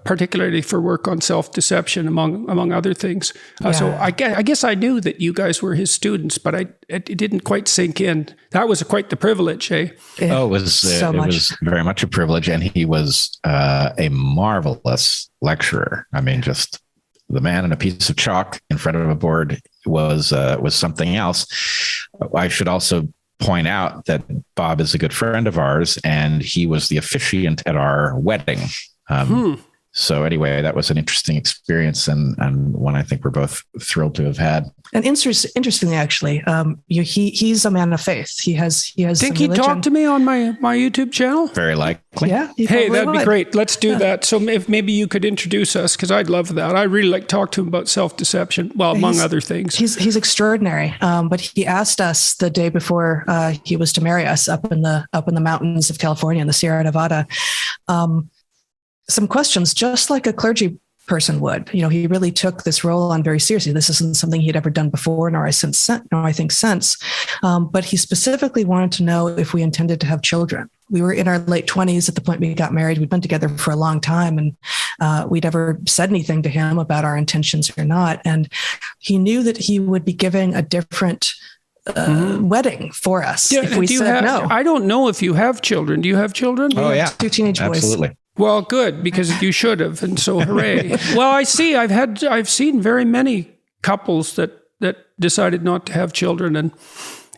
particularly for work on self-deception, among other things. So I guess I knew that you guys were his students, but it didn't quite sink in. That was quite the privilege, eh? It was very much a privilege, and he was a marvelous lecturer. I mean, just the man and a piece of chalk in front of a board was something else. I should also point out that Bob is a good friend of ours, and he was the officiant at our wedding. So anyway, that was an interesting experience, and one I think we're both thrilled to have had. And interestingly, actually, he's a man of faith. He has. Think he'd talk to me on my YouTube channel? Very likely. Yeah. Hey, that'd be great. Let's do that. So if maybe you could introduce us, because I'd love that. I really like to talk to him about self-deception. Well, among other things. He's extraordinary. But he asked us the day before he was to marry us up in the mountains of California, in the Sierra Nevada, some questions, just like a clergy person would. You know, he really took this role on very seriously. This isn't something he'd ever done before, nor I think since. But he specifically wanted to know if we intended to have children. We were in our late 20s at the point we got married. We'd been together for a long time, and we'd never said anything to him about our intentions or not. And he knew that he would be giving a different wedding for us if we said no. I don't know if you have children. Do you have children? Oh, yeah. 2 teenage boys. Absolutely. Well, good, because you should have, and so hooray. Well, I've seen very many couples that decided not to have children, and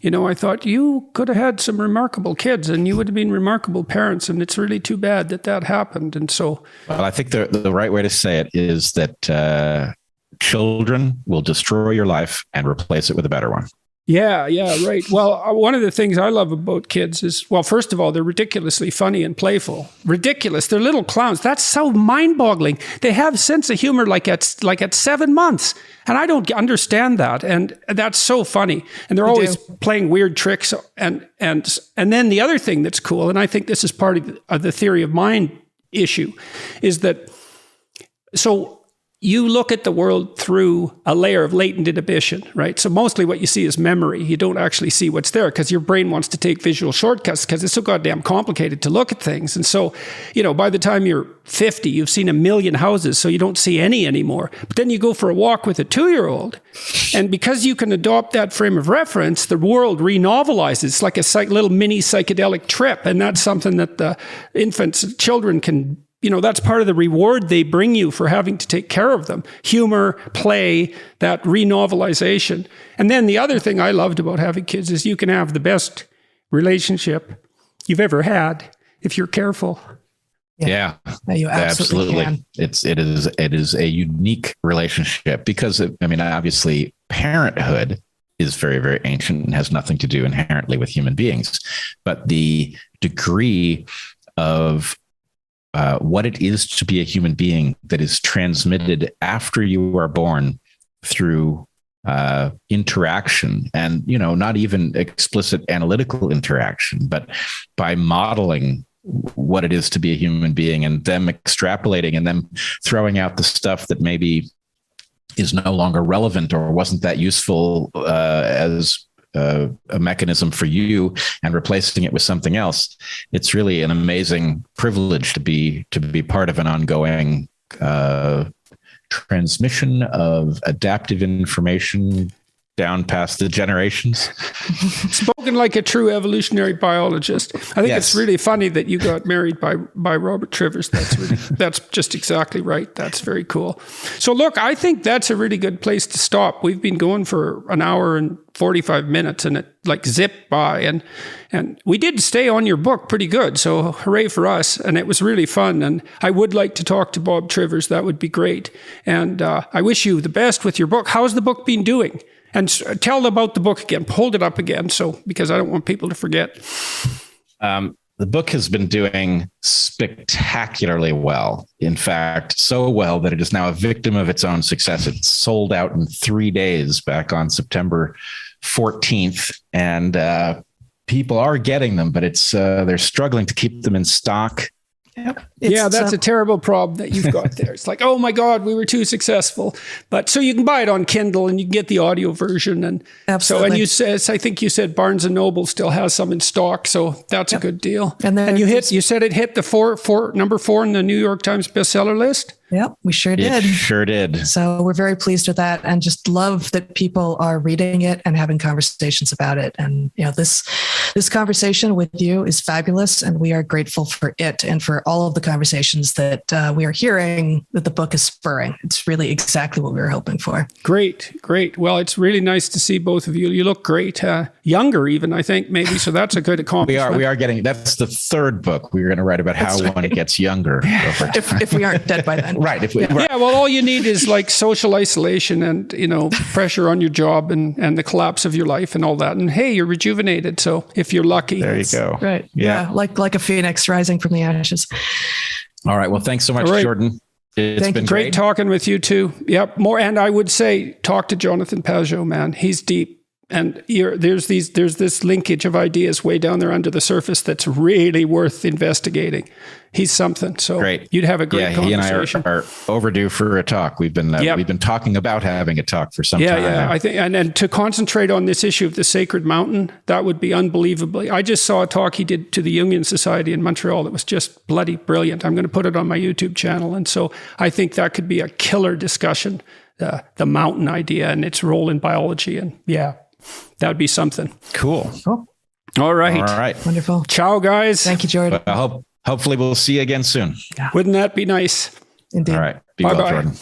you know, I thought you could have had some remarkable kids, and you would have been remarkable parents, and it's really too bad that happened. And so, well, I think the right way to say it is that children will destroy your life and replace it with a better one. Yeah, right. Well, one of the things I love about kids is, well, first of all, they're ridiculously funny and playful. Ridiculous. They're little clowns. That's so mind-boggling. They have sense of humor like at 7 months. And I don't understand that. And that's so funny. And they're always playing weird tricks. And then the other thing that's cool, and I think this is part of the theory of mind issue, is that, so you look at the world through a layer of latent inhibition, right? So mostly what you see is memory. You don't actually see what's there because your brain wants to take visual shortcuts because it's so goddamn complicated to look at things. And so, by the time you're 50, you've seen 1 million houses, so you don't see any anymore. But then you go for a walk with a 2-year-old, and because you can adopt that frame of reference, the world renovelizes. It's like a little mini psychedelic trip, and that's something that the infants, children can. That's part of the reward they bring you for having to take care of them. Humor, play, that renovelization. And then the other thing I loved about having kids is you can have the best relationship you've ever had if you're careful. Yeah, you absolutely can. It is a unique relationship because, obviously parenthood is very, very ancient and has nothing to do inherently with human beings. But the degree of what it is to be a human being that is transmitted after you are born through interaction and, not even explicit analytical interaction, but by modeling what it is to be a human being and them extrapolating and them throwing out the stuff that maybe is no longer relevant or wasn't that useful as a mechanism for you and replacing it with something else. It's really an amazing privilege to be part of an ongoing transmission of adaptive information down past the generations. Spoken like a true evolutionary biologist. I think It's really funny that you got married by Robert Trivers. That's just exactly right. That's very cool. So look, I think that's a really good place to stop. We've been going for an hour and 45 minutes and it zipped by and we did stay on your book pretty good. So hooray for us. And it was really fun. And I would like to talk to Bob Trivers. That would be great. And I wish you the best with your book. How's the book been doing? And tell them about the book again. Hold it up again, because I don't want people to forget. The book has been doing spectacularly well. In fact, so well that it is now a victim of its own success. It sold out in 3 days back on September 14th, and people are getting them, but they're struggling to keep them in stock. Yep. That's a terrible problem that you've got there. It's like, oh my God, we were too successful. But so you can buy it on Kindle and you can get the audio version. And absolutely. I think you said Barnes and Noble still has some in stock. So that's a good deal. And you said it hit the number 4 in the New York Times bestseller list. Yep, we sure did. It sure did. So we're very pleased with that and just love that people are reading it and having conversations about it. And, this conversation with you is fabulous and we are grateful for it and for all of the conversations that we are hearing that the book is spurring. It's really exactly what we were hoping for. Great. Well, it's really nice to see both of you. You look great. Younger even, I think, maybe. So that's a good accomplishment. We are getting, that's the third book. We're going to write about how one gets younger. if we aren't dead by then. Right. Well, all you need is social isolation and, pressure on your job and the collapse of your life and all that. And hey, you're rejuvenated. So if you're lucky. There you go. Right. Yeah. Like a phoenix rising from the ashes. All right. Well, thanks so much, Jordan. It's been great talking with you too. Yep. More. And I would say, talk to Jonathan Pajot, man. He's deep. And there's this linkage of ideas way down there under the surface that's really worth investigating. He's something. So great. You'd have a great conversation. He and I are overdue for a talk. We've been talking about having a talk for some time. Yeah. I think, and to concentrate on this issue of the sacred mountain, that would be unbelievably. I just saw a talk he did to the Jungian Society in Montreal that was just bloody brilliant. I'm going to put it on my YouTube channel, and so I think that could be a killer discussion. The mountain idea and its role in biology, and that would be something. Cool. All right. Wonderful. Ciao, guys. Thank you, Jordan. Hopefully we'll see you again soon. Yeah. Wouldn't that be nice? Indeed. All right. Be Bye-bye. well, Jordan.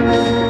you.